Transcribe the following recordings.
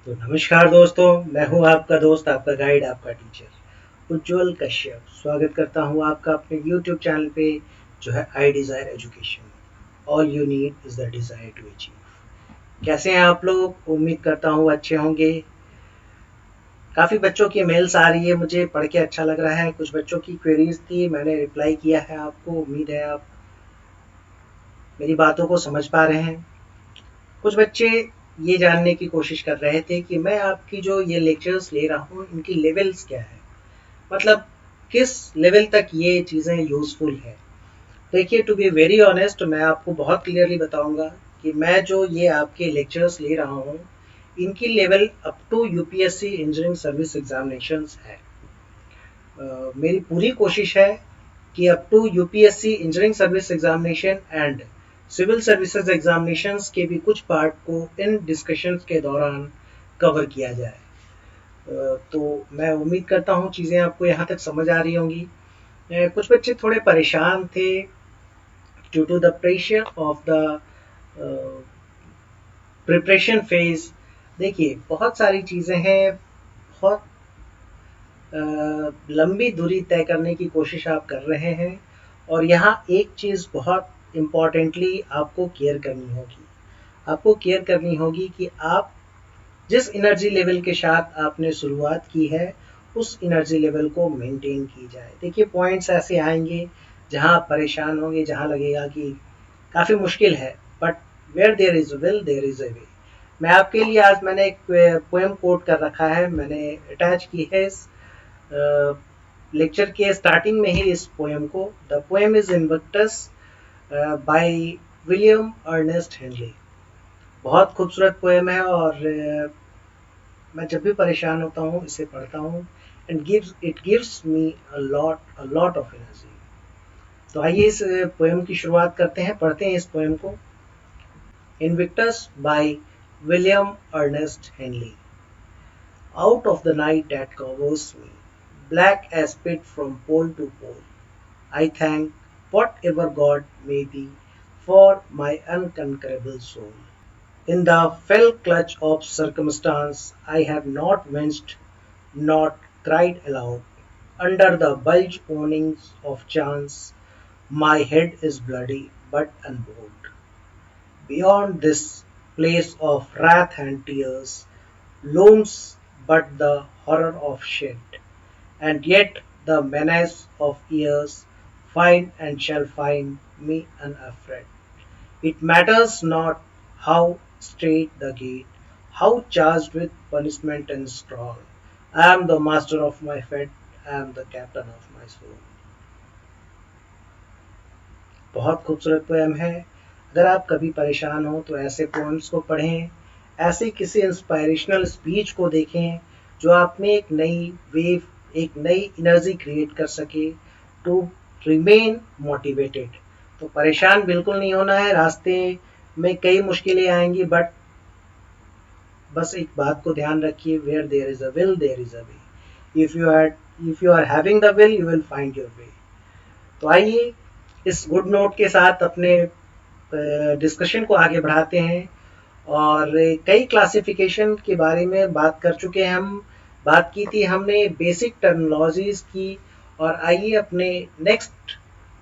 तो नमस्कार दोस्तों, मैं हूं आपका दोस्त, आपका गाइड, आपका टीचर उज्जवल कश्यप। स्वागत करता हूं आपका अपने YouTube चैनल पे, जो है I desire education. All you need is the desire to achieve. कैसे हैं आप लोग? उम्मीद करता हूं अच्छे होंगे। काफ़ी बच्चों की मेल्स आ रही है, मुझे पढ़ के अच्छा लग रहा है। कुछ बच्चों की क्वेरीज थी, मैंने रिप्लाई किया है आपको। उम्मीद है आप मेरी बातों को समझ पा रहे हैं। कुछ बच्चे ये जानने की कोशिश कर रहे थे कि मैं आपकी जो ये लेक्चर्स ले रहा हूँ, इनकी लेवल्स क्या है, मतलब किस लेवल तक ये चीज़ें यूज़फुल है। देखिए, टू बी वेरी ऑनेस्ट, मैं आपको बहुत क्लियरली बताऊंगा कि मैं जो ये आपके लेक्चर्स ले रहा हूँ, इनकी level up to UPSC engineering service examinations है। मेरी पूरी कोशिश है कि up to UPSC engineering service examination and civil services examinations के भी कुछ पार्ट को इन डिस्कशंस के दौरान कवर किया जाए। तो मैं उम्मीद करता हूँ चीज़ें आपको यहाँ तक समझ आ रही होंगी। कुछ बच्चे थोड़े परेशान थे due to the pressure of the preparation phase. देखिए, बहुत सारी चीज़ें हैं, बहुत लंबी दूरी तय करने की कोशिश आप कर रहे हैं, और यहाँ एक चीज़ बहुत इम्पॉर्टेंटली आपको केयर करनी होगी। आपको केयर करनी होगी कि आप जिस एनर्जी लेवल के साथ आपने शुरुआत की है, उस एनर्जी लेवल को मेंटेन की जाए। देखिए, पॉइंट्स ऐसे आएंगे जहां आप परेशान होंगे, जहां लगेगा कि काफ़ी मुश्किल है, but where there is will there is a way. मैं आपके लिए आज मैंने एक पोएम कोट कर रखा है, मैंने अटैच की है इस लेक्चर के स्टार्टिंग में ही इस पोएम को। The poem is Invictus by William Ernest Henley. बहुत खूबसूरत पोएम है, और मैं जब भी परेशान होता हूँ इसे पढ़ता हूँ, and gives it gives me a lot of energy. तो आइए इस पोएम की शुरुआत करते हैं, पढ़ते हैं इस पोएम को। Invictus by William Ernest Henley. Out of the night that covers me, black as pit from pole to pole, I thank whatever God may be for my unconquerable soul. In the fell clutch of circumstance, I have not winced, not cried aloud. Under the bulge awnings of chance, my head is bloody but unbowed. Beyond this place of wrath and tears looms but the horror of shit, and yet the menace of years find and shall find me unafraid. It matters not how strait the gate, how charged with punishment and strong. I am the master of my fate, I am the captain of my soul. बहुत खूबसूरत poem है। अगर आप कभी परेशान हो तो ऐसे पोएम्स को पढ़ें, ऐसे किसी इंस्पायरेशनल स्पीच को देखें जो आप में एक नई वेव, एक नई एनर्जी क्रिएट कर सके टू रिमेन मोटिवेटेड। तो परेशान बिल्कुल नहीं होना है, रास्ते में कई मुश्किलें आएंगी, बट बस एक बात को ध्यान रखिए, where there is a will there is a way. If you are having the will, you will find your way. तो आइए इस गुड नोट के साथ अपने डिस्कशन को आगे बढ़ाते हैं। और कई क्लासिफिकेशन के बारे में बात कर चुके हैं हम। बात की थी हमने बेसिक टर्मिनोलॉजीज की, और आइए अपने नेक्स्ट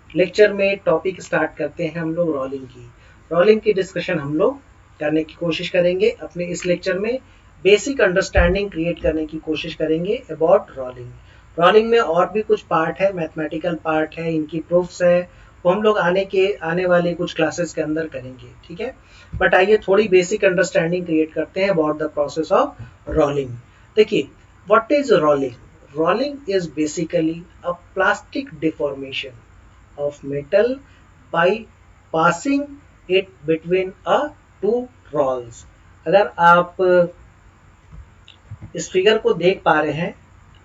लेक्चर में टॉपिक स्टार्ट करते हैं हम लोग रोलिंग की। रोलिंग की डिस्कशन हम लोग करने की कोशिश करेंगे अपने इस लेक्चर में। बेसिक अंडरस्टैंडिंग क्रिएट करने की कोशिश करेंगे अबाउट रोलिंग। रोलिंग में और भी कुछ पार्ट है, मैथमेटिकल पार्ट है, इनकी प्रूफ्स है, वो हम लोग आने वाले कुछ क्लासेस के अंदर करेंगे, ठीक है। बट आइए थोड़ी बेसिक अंडरस्टैंडिंग क्रिएट करते हैं about the process of rolling. देखिए, what is rolling? Rolling is basically a plastic deformation of metal by passing it between a two rolls। अगर आप इस फिगर को देख पा रहे हैं,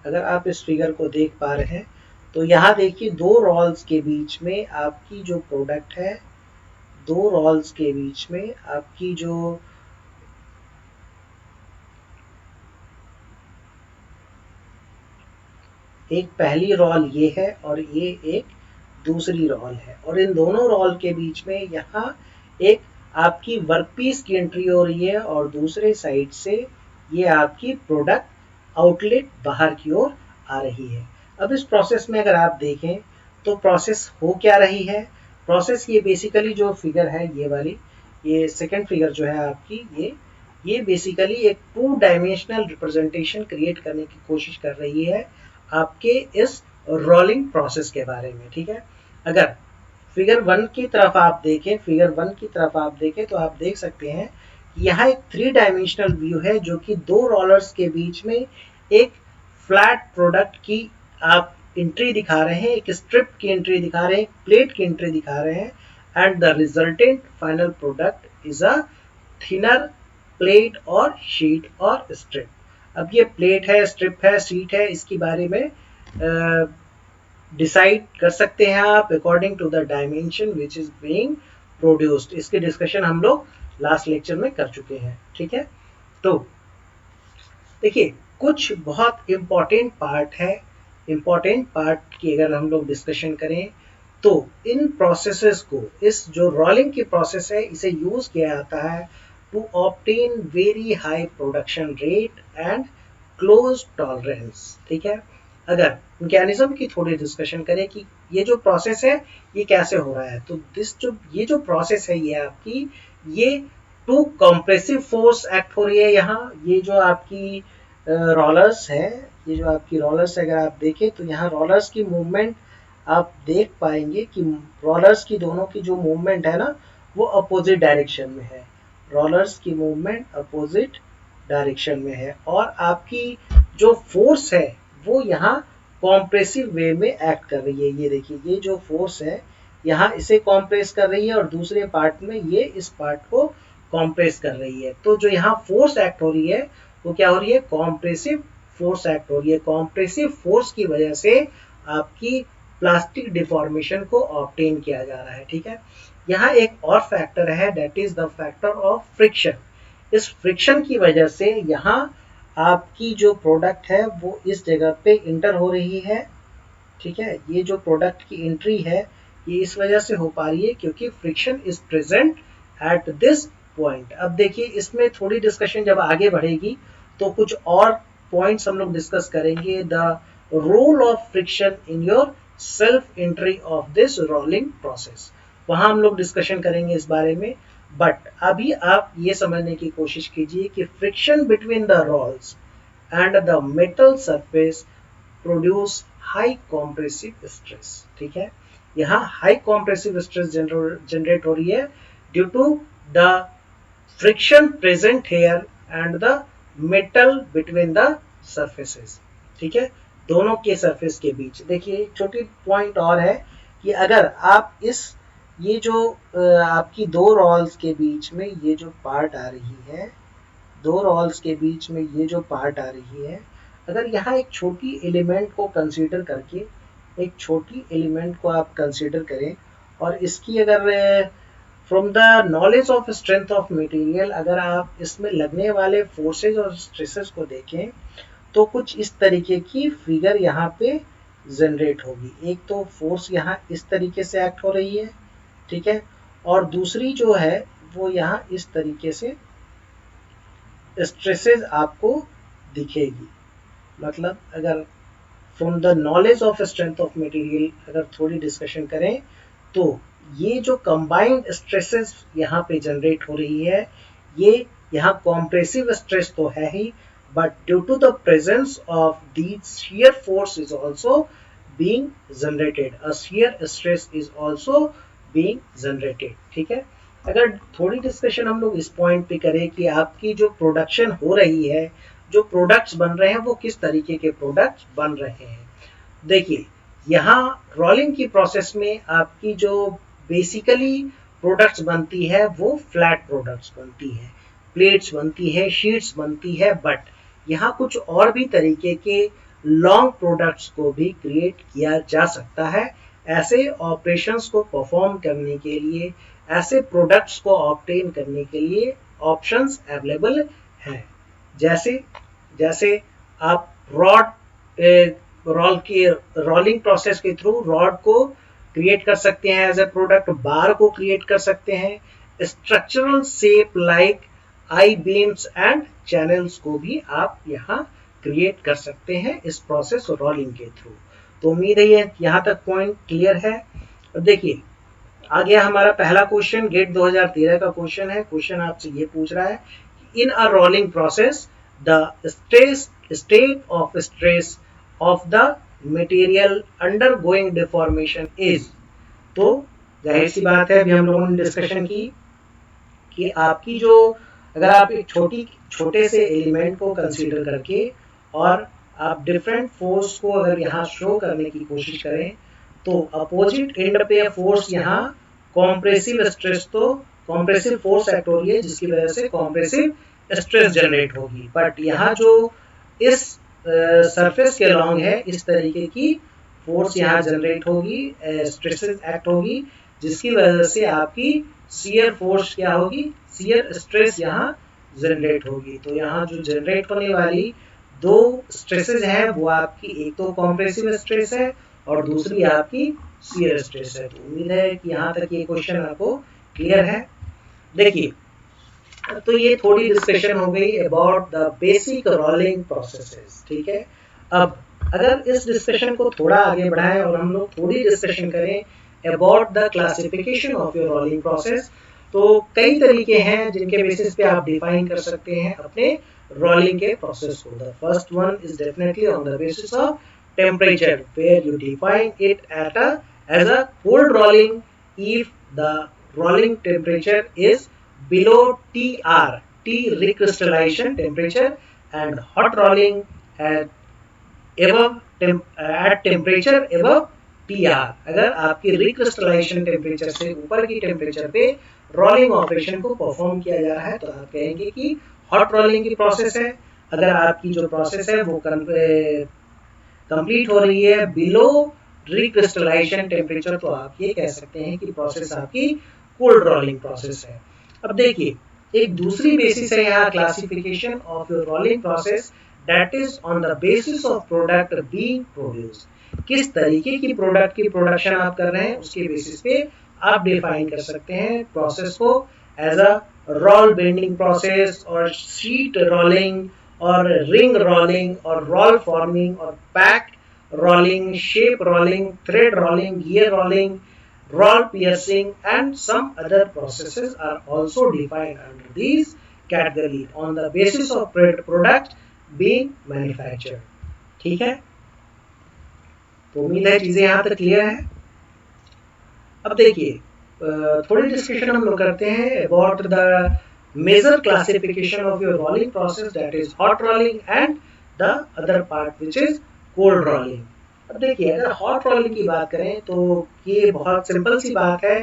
अगर आप इस फिगर को देख पा रहे हैं, तो यहाँ देखिए दो रोल्स के बीच में आपकी जो प्रोडक्ट है, दो रोल्स के बीच में आपकी जो एक पहली रोल ये है और ये एक दूसरी रोल है, और इन दोनों रोल के बीच में यहाँ एक आपकी वर्कपीस की एंट्री हो रही है, और दूसरे साइड से ये आपकी प्रोडक्ट आउटलेट बाहर की ओर आ रही है। अब इस प्रोसेस में अगर आप देखें तो प्रोसेस हो क्या रही है। प्रोसेस ये बेसिकली जो फिगर है ये वाली, ये सेकंड फिगर जो है आपकी, ये बेसिकली एक 2 डायमेंशनल रिप्रेजेंटेशन क्रिएट करने की कोशिश कर रही है आपके इस रोलिंग प्रोसेस के बारे में। ठीक है, अगर फिगर 1 की तरफ आप देखें, फिगर 1 की तरफ आप देखें तो आप देख सकते हैं यहाँ एक 3 डायमेंशनल व्यू है जो कि दो रोलर्स के बीच में एक फ्लैट प्रोडक्ट की आप एंट्री दिखा रहे हैं, एक स्ट्रिप की एंट्री दिखा रहे हैं, एक प्लेट की एंट्री दिखा रहे हैं, and the resultant final product is a thinner plate और शीट और स्ट्रिप। अब ये प्लेट है, स्ट्रिप है, शीट है, इसके बारे में डिसाइड कर सकते हैं आप according to the dimension which is being produced. इसकी डिस्कशन हम लोग लास्ट लेक्चर में कर चुके हैं। ठीक है, तो देखिए कुछ बहुत इंपॉर्टेंट पार्ट है। इंपॉर्टेंट पार्ट की अगर हम लोग डिस्कशन करें तो इन प्रोसेसेस को, इस जो रोलिंग की प्रोसेस है, इसे यूज किया जाता है to obtain very high production rate and close tolerance. ठीक है, अगर मैकेनिज्म की थोड़ी डिस्कशन करें कि ये जो प्रोसेस है ये कैसे हो रहा है, तो ये जो प्रोसेस है ये आपकी, ये टू कंप्रेसिव फोर्स एक्ट हो रही है यहाँ। ये जो आपकी रोलर्स है, ये जो आपकी रोलर्स अगर आप देखें तो यहाँ रोलर्स की मूवमेंट आप देख पाएंगे कि रोलर्स की दोनों की जो मूवमेंट है ना वो अपोजिट डायरेक्शन में है। रोलर्स की मूवमेंट अपोजिट डायरेक्शन में है और आपकी जो फोर्स है वो यहाँ कॉम्प्रेसिव वे में एक्ट कर रही है। ये देखिए, ये जो फोर्स है यहाँ इसे कॉम्प्रेस कर रही है और दूसरे पार्ट में ये इस पार्ट को कॉम्प्रेस कर रही है। तो जो यहाँ फोर्स एक्ट हो रही है वो क्या हो रही है, कॉम्प्रेसिव फोर्स एक्ट हो रही है। कॉम्प्रेसिव फोर्स की वजह से आपकी प्लास्टिक डिफॉर्मेशन को ऑब्टेन किया जा रहा है। ठीक है, यहाँ एक और फैक्टर है, that is the factor of friction. इस फ्रिक्शन की वजह से यहाँ आपकी जो प्रोडक्ट है वो इस जगह पे इंटर हो रही है। ठीक है, ये जो प्रोडक्ट की एंट्री है ये इस वजह से हो पा रही है क्योंकि friction is present at this point. अब देखिए इसमें थोड़ी डिस्कशन जब आगे बढ़ेगी तो कुछ और पॉइंट्स हम लोग डिस्कस करेंगे। The role of friction in your self entry of this rolling process, वहां हम लोग डिस्कशन करेंगे इस बारे में। बट अभी आप ये समझने की कोशिश कीजिए कि friction between the rolls and the metal surface produce high compressive stress. ठीक है, यहाँ हाई कॉम्प्रेसिव स्ट्रेस जनरेट हो रही है due to the friction present here and the metal between the surfaces. ठीक है, दोनों के सरफेस के बीच। देखिए छोटी पॉइंट और है कि अगर आप इस ये जो आपकी दो रॉल्स के बीच में ये जो पार्ट आ रही है, दो रॉल्स के बीच में ये जो पार्ट आ रही है, अगर यहाँ एक छोटी एलिमेंट को कंसीडर करके, एक छोटी एलिमेंट को आप कंसीडर करें और इसकी अगर from the knowledge of strength of material अगर आप इसमें लगने वाले फोर्सेस और स्ट्रेसेस को देखें तो कुछ इस तरीके की फिगर यहाँ पे जनरेट होगी। एक तो फोर्स यहाँ इस तरीके से एक्ट हो रही है, ठीक है, और दूसरी जो है वो यहाँ इस तरीके से स्ट्रेसेस आपको दिखेगी। मतलब अगर from the knowledge of strength of material अगर थोड़ी डिस्कशन करें तो ये जो कंबाइंड स्ट्रेसेस यहाँ पे जनरेट हो रही है, ये यहाँ कॉम्प्रेसिव स्ट्रेस तो है ही, but due to the presence of the shear force is also being generated, a shear stress is also being generated। ठीक है, अगर थोड़ी डिस्कशन हम लोग इस पॉइंट पे करें कि आपकी जो प्रोडक्शन हो रही है, जो प्रोडक्ट्स बन रहे हैं वो किस तरीके के प्रोडक्ट्स बन रहे हैं। देखिए यहाँ रोलिंग की प्रोसेस में आपकी जो बेसिकली प्रोडक्ट्स बनती है वो फ्लैट प्रोडक्ट्स बनती है, प्लेट्स बनती है, शीट्स बनती है, बट यहाँ कुछ और भी तरीके के लॉन्ग प्रोडक्ट्स को भी क्रिएट किया जा सकता है। ऐसे ऑपरेशंस को परफॉर्म करने के लिए, ऐसे प्रोडक्ट्स को ऑब्टेन करने के लिए ऑप्शंस अवेलेबल हैं। जैसे जैसे आप रोलिंग प्रोसेस के थ्रू रॉड को क्रिएट कर सकते हैं एज ए प्रोडक्ट, बार को क्रिएट कर सकते हैं, structural shape like I beams and channels को भी आप यहाँ क्रिएट कर सकते हैं इस प्रोसेस रोलिंग के थ्रू। तो उम्मीद है ये यहाँ तक पॉइंट क्लियर है। अब देखिए आ गया हमारा पहला क्वेश्चन, गेट 2013 का क्वेश्चन है। क्वेश्चन आपसे ये पूछ रहा है in a rolling process the stress state of stress of the material undergoing deformation is. तो जाहिर सी बात है, अभी हम लोगों ने डिस्कशन की कि आपकी जो, अगर आप एक छोटे से एलिमेंट को कंसीडर करके और आप डिफरेंट फोर्स को अगर यहाँ शो करने की कोशिश करें तो अपोजिट एंड पे फोर्स यहाँ कॉम्प्रेसिव स्ट्रेस, तो कॉम्प्रेसिव फोर्स एक्ट हो रही है जिसकी वजह से कॉम्प्रेसिव स्ट्रेस जनरेट होगी। बट यहाँ जो इस सरफेस के अलॉन्ग है इस तरीके की फोर्स यहाँ जनरेट होगी, स्ट्रेसेस एक्ट होगी, जिसकी वजह से आपकी शियर फोर्स क्या होगी, शियर स्ट्रेस यहाँ जनरेट होगी। तो यहाँ जो जनरेट होने वाली दो स्ट्रेसेस हैं वो आपकी, एक तो कॉम्प्रेसिव स्ट्रेस है और दूसरी आपकी शियर स्ट्रेस है। तो उम्मीद है कि यहाँ तक ये क्वेश्चन आपको क्लियर है। देखिए तो ये थोड़ी डिस्कशन हो गई about the basic rolling processes, ठीक है। अब अगर इस डिस्कशन को थोड़ा आगे बढ़ाएं और हम लोग थोड़ी डिस्कशन करें about the classification of your rolling process, तो कई तरीके हैं जिनके बेसिस पे आप डिफाइन कर सकते हैं अपने रोलिंग के प्रोसेस को। The first one is definitely on the basis of temperature where you define it at as a cold rolling if the rolling temperature is below TR, T recrystallization temperature, and hot rolling at temperature above TR। अगर आपकी recrystallisation temperature से ऊपर की temperature पे rolling operation को perform किया जा रहा है तो आप कहेंगे कि हॉट रोलिंग की प्रोसेस है। अगर आपकी जो प्रोसेस है वो कंप्लीट हो रही है बिलो रिक्रिस्टलाइजेशन टेम्परेचर तो आप ये कह सकते हैं कि प्रोसेस आपकी कोल्ड रोलिंग प्रोसेस है। अब देखिए एक दूसरी बेसिस है यहाँ classification of your rolling process, that is on the basis of product being produced. किस तरीके की प्रोडक्ट की प्रोडक्शन आप कर रहे हैं उसके बेसिस पे आप डिफाइन कर सकते हैं प्रोसेस को as a roll bending process और शीट रोलिंग और रिंग रोलिंग और रोल फॉर्मिंग और pack rolling, shape rolling, thread rolling, gear rolling, roll piercing and some other processes are also defined under these category on the basis of product being manufactured। ठीक है, तो उम्मीद है चीजें यहाँ तक क्लियर है। अब देखिए थोड़ी डिस्कशन हम लोग करते हैं about the major classification of your rolling process, that is hot rolling and the other part which is cold rolling. अब देखिए अगर हॉट रोलिंग की बात करें तो ये बहुत सिंपल सी बात है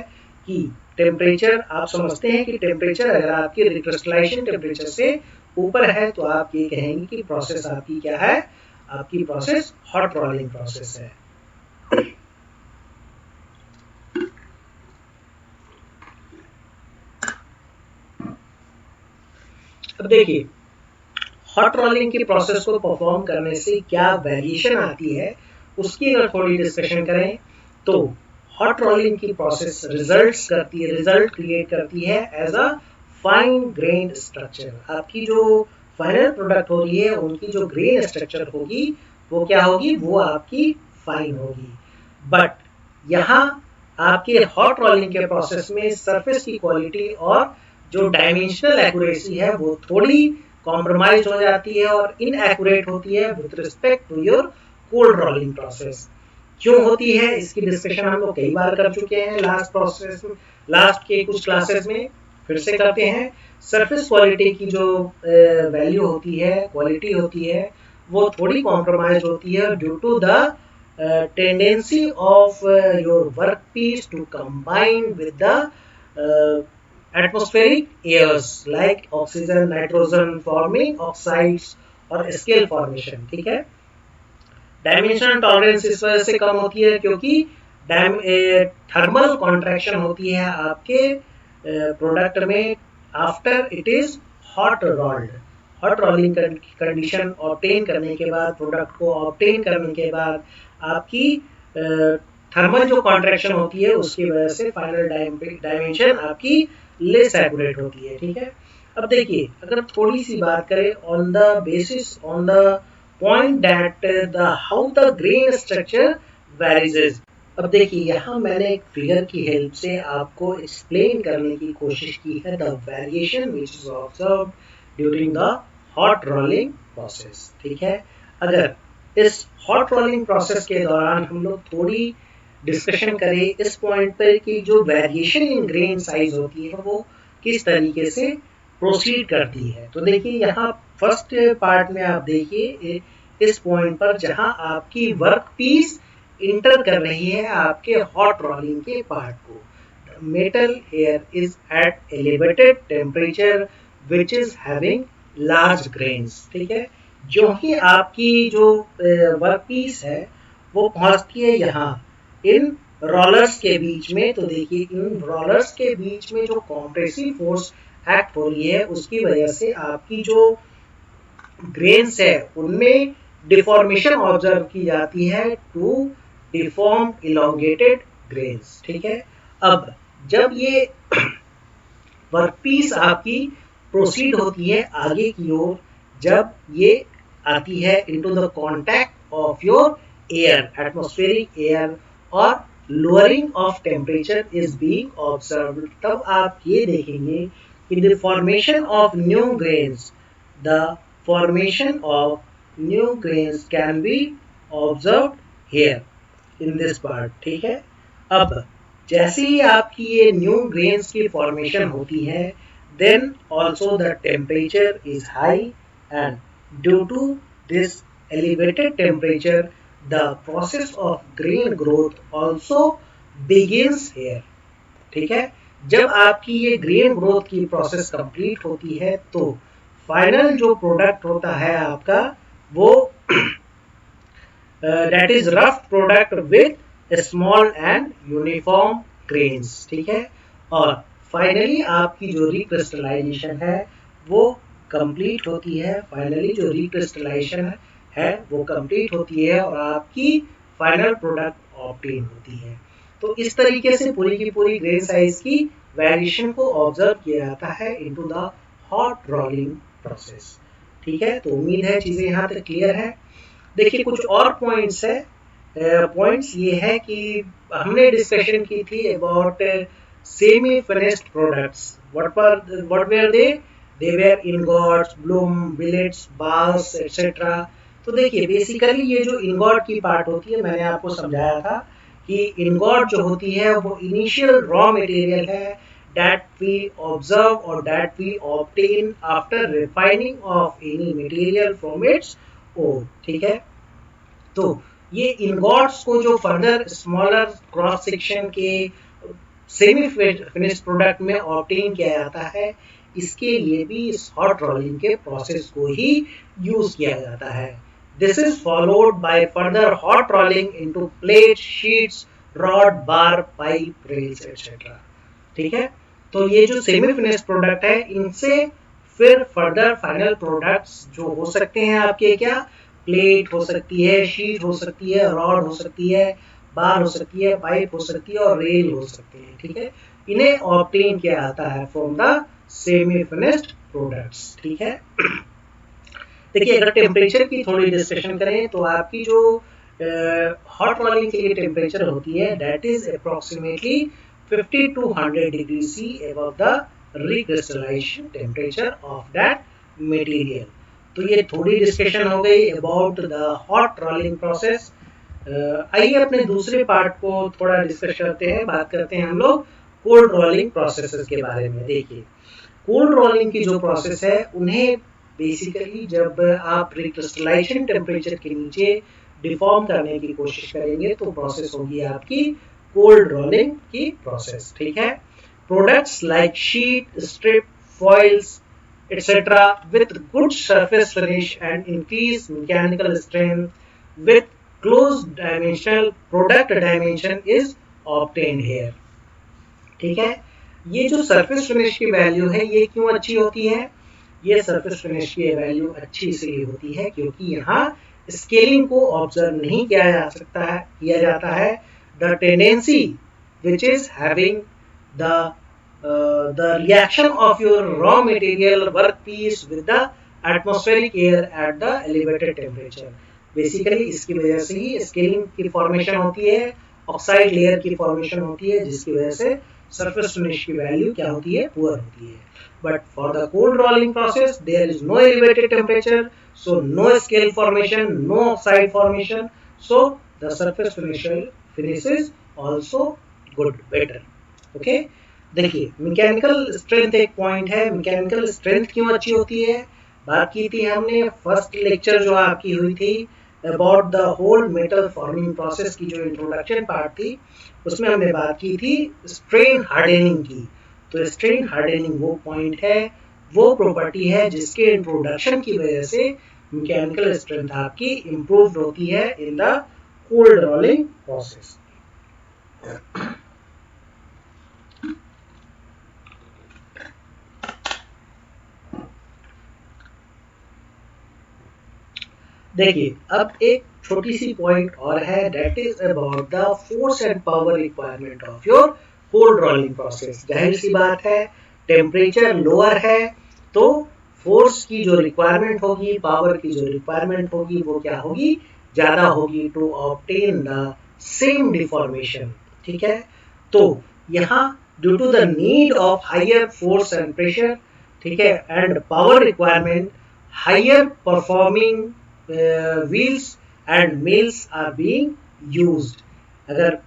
कि टेम्परेचर, आप समझते हैं कि टेम्परेचर अगर आपकी रिक्रिस्टलाइजेशन टेम्परेचर से ऊपर है तो आप ये कहेंगे कि प्रोसेस आपकी क्या है, आपकी प्रोसेस हॉट रोलिंग प्रोसेस है। अब देखिए हॉट रोलिंग की प्रोसेस को परफॉर्म करने से क्या वेरिएशन आती है उसकी अगर थोड़ी डिस्कशन करें तो हॉट रोलिंग की प्रोसेस रिजल्ट क्रिएट करती है as a fine grain structure. आपकी जो फाइनल प्रोडक्ट हो रही है उनकी जो ग्रेन स्ट्रक्चर होगी वो क्या होगी, वो आपकी फाइन होगी। बट यहाँ आपके हॉट रोलिंग के प्रोसेस में सरफेस की क्वालिटी और जो डायमेंशनल एक्यूरेसी है वो थोड़ी कॉम्प्रोमाइज हो जाती है और इनएक्यूरेट होती है with respect to your cold rolling process. क्यों होती है इसकी डिस्कशन हम लोग कई बार कर चुके हैं लास्ट के कुछ क्लासेस में, फिर से करते हैं। सरफेस क्वालिटी की जो वैल्यू होती है, क्वालिटी होती है, वो थोड़ी कॉम्प्रोमाइज होती है due to the tendency of your work piece to combine with the atmospheric airs like oxygen, nitrogen forming oxides और स्केल फॉर्मेशन। ठीक है, डायमेंशनल टॉलरेंस इस वजह से कम होती है क्योंकि थर्मल कॉन्ट्रैक्शन होती है आपके प्रोडक्ट में after it is hot rolled. Hot rolling condition obtain करने के बाद, प्रोडक्ट को ऑब्टेन करने के बाद आपकी थर्मल जो कॉन्ट्रैक्शन होती है उसकी वजह से फाइनल डायमेंशन आपकी लेस एक्यूरेट होती है। ठीक है, अब देखिए, अगर थोड़ी सी बात करें on the basis on the point that the how the grain structure varies. अब देखिए, यहाँ मैंने एक फिगर की हेल्प से आपको एक्सप्लेन करने की कोशिश की है the variation which is observed during the hot rolling process. ठीक है, अगर इस हॉट रोलिंग प्रोसेस के दौरान हम लोग थोड़ी डिस्कशन करें इस पॉइंट पर कि जो वेरिएशन इन ग्रेन साइज होती है वो किस तरीके से प्रोसीड करती है। तो देखिए, यहाँ फर्स्ट पार्ट में आप देखिए इस पॉइंट पर जहां आपकी वर्क पीस इंटर कर रही है आपके हॉट रोलिंग के पार्ट को। Metal here is at elevated temperature which is having large grains. ठीक है, जो ही आपकी जो वर्क पीस है वो पहुंचती है यहाँ इन रोलर्स के बीच में। तो देखिए, इन रोलर्स के बीच में जो कॉम्प्रेसिव फोर्स एक्ट हो रही है उसकी वजह से आपकी जो ग्रेन्स है उनमें डिफॉर्मेशन ऑब्जर्व की जाती है टू डिफॉर्म इलोंगेटेड ग्रेन्स। ठीक है, अब जब ये वर्कपीस आपकी प्रोसीड होती है आगे की ओर, जब ये आती है into the contact of your air atmospheric air और lowering of temperature is being observed, तब आप ये देखेंगे कि the formation of new grains द formation of new grains can be observed here in this part। ठीक है, अब जैसे ही आपकी ये न्यू ग्रेन्स की फॉर्मेशन होती है then also the temperature is high and due to this elevated temperature the process of grain growth also begins here। ठीक है, जब आपकी ये ग्रेन ग्रोथ की प्रोसेस कंप्लीट होती है तो फाइनल जो प्रोडक्ट होता है आपका वो that is rough product with small and uniform grains. ठीक है, और फाइनली आपकी जो रिक्रिस्टलाइजेशन है वो कंप्लीट होती है। फाइनली जो रिक्रिस्टलाइजेशन है वो कंप्लीट होती है और आपकी फाइनल प्रोडक्ट ऑब्टेन होती है। तो इस तरीके से पूरी की पूरी ग्रेन साइज की वेरिएशन को ऑब्जर्व किया जाता है into the hot rolling process. ठीक है, तो उम्मीद है चीजें यहाँ तक क्लियर है। देखिए, कुछ और पॉइंट्स है। पॉइंट्स ये है कि हमने डिस्कशन की थी about semi finished products. What were they were ingots, bloom, billets, balls et cetera. तो देखिए, बेसिकली ये जो इनगॉट की पार्ट होती है मैंने आपको समझाया था कि इनगॉट जो होती है वो इनिशियल रॉ मटेरियल है that we observe or that we obtain after refining of any material from its ore। ठीक है, तो ये इनगॉट्स को जो फर्दर स्मॉलर क्रॉस सेक्शन के सेमी फिनिश प्रोडक्ट में ऑब्टेन किया जाता है, इसके लिए भी इस हॉट रोलिंग के प्रोसेस को ही यूज किया जाता है। This is followed by further hot rolling into plate, sheets, rod, bar, pipe, rails etcetera. ठीक है, तो ये जो सेमी फिनिश प्रोडक्ट है इनसे फिर फर्दर फाइनल प्रोडक्ट्स जो हो सकते हैं आपके क्या, प्लेट हो सकती है, शीट हो सकती है, रॉड हो सकती है, बार हो सकती है, पाइप हो सकती है और रेल हो सकती है। ठीक है, इन्हें ऑब्टेन किया जाता है from the semi finished products. ठीक है, देखिए, अगर टेम्परेचर की थोड़ी डिस्कशन करें तो आपकी जो हॉट रोलिंग के लिए टेम्परेचर होती है that is approximately 50 to 100 degrees C above the recrystallization temperature of that material। तो ये थोड़ी डिस्कशन हो गई about the hot rolling process. आइए अपने दूसरे पार्ट को थोड़ा डिस्कस करते हैं, बात करते हैं हम लोग कोल्ड रोलिंग प्रोसेसेस के बारे में। देखिए, कोल्ड रोलिंग की जो प्रोसेस है उन्हें बेसिकली जब आप रिक्रिस्टलाइजेशन टेम्परेचर के नीचे डिफॉर्म करने की कोशिश करेंगे तो प्रोसेस होगी आपकी कोल्ड रोलिंग की प्रोसेस। ठीक है, products like sheet, strip, foils etcetera with good surface finish and increase mechanical strength with close dimensional product dimension is obtained here. ठीक है, ये जो सरफेस फिनिश की वैल्यू है ये क्यों अच्छी होती है? ये सरफेस फिनिश की वैल्यू अच्छी इसलिए होती है क्योंकि यहाँ स्केलिंग को ऑब्जर्व नहीं किया जाता है। The tendency which is having the the reaction of your raw material workpiece with the atmospheric air at the elevated temperature. Basically इसकी वजह से ही स्केलिंग की फॉर्मेशन होती है, ऑक्साइड लेयर की फॉर्मेशन होती है, जिसकी वजह से सरफेस फिनिश की वैल्यू क्या होती है, पुअर होती है. But for the cold rolling process, there is no elevated temperature, so no scale formation, no oxide formation, so the surface finish is also good, better. Okay. देखिए, mechanical strength एक point है. Mechanical strength क्यों अच्छी होती है, बात की थी हमने फर्स्ट लेक्चर जो आपकी हुई थी about the whole metal forming process की, जो इंट्रोडक्शन पार्ट थी, उसमें हमने बात की थी स्ट्रेन हार्डनिंग की. तो स्ट्रेन हार्डनिंग वो पॉइंट है, वो प्रॉपर्टी है जिसके इंट्रोडक्शन की वजह से मैकेनिकल स्ट्रेंथ आपकी इंप्रूव्ड होती है in the cold rolling process. देखिए, अब एक छोटी सी पॉइंट और है, that is about the force and power requirement of your cold rolling process. जाहिर सी बात है, टेम्परेचर लोअर है तो फोर्स की जो रिक्वायरमेंट होगी, पावर की जो रिक्वायरमेंट होगी, वो क्या होगी, ज्यादा होगी to obtain the same deformation. ठीक है, तो यहाँ due to the need of higher force and pressure, ठीक है, and power requirement, higher performing wheels and mills are being used. अगर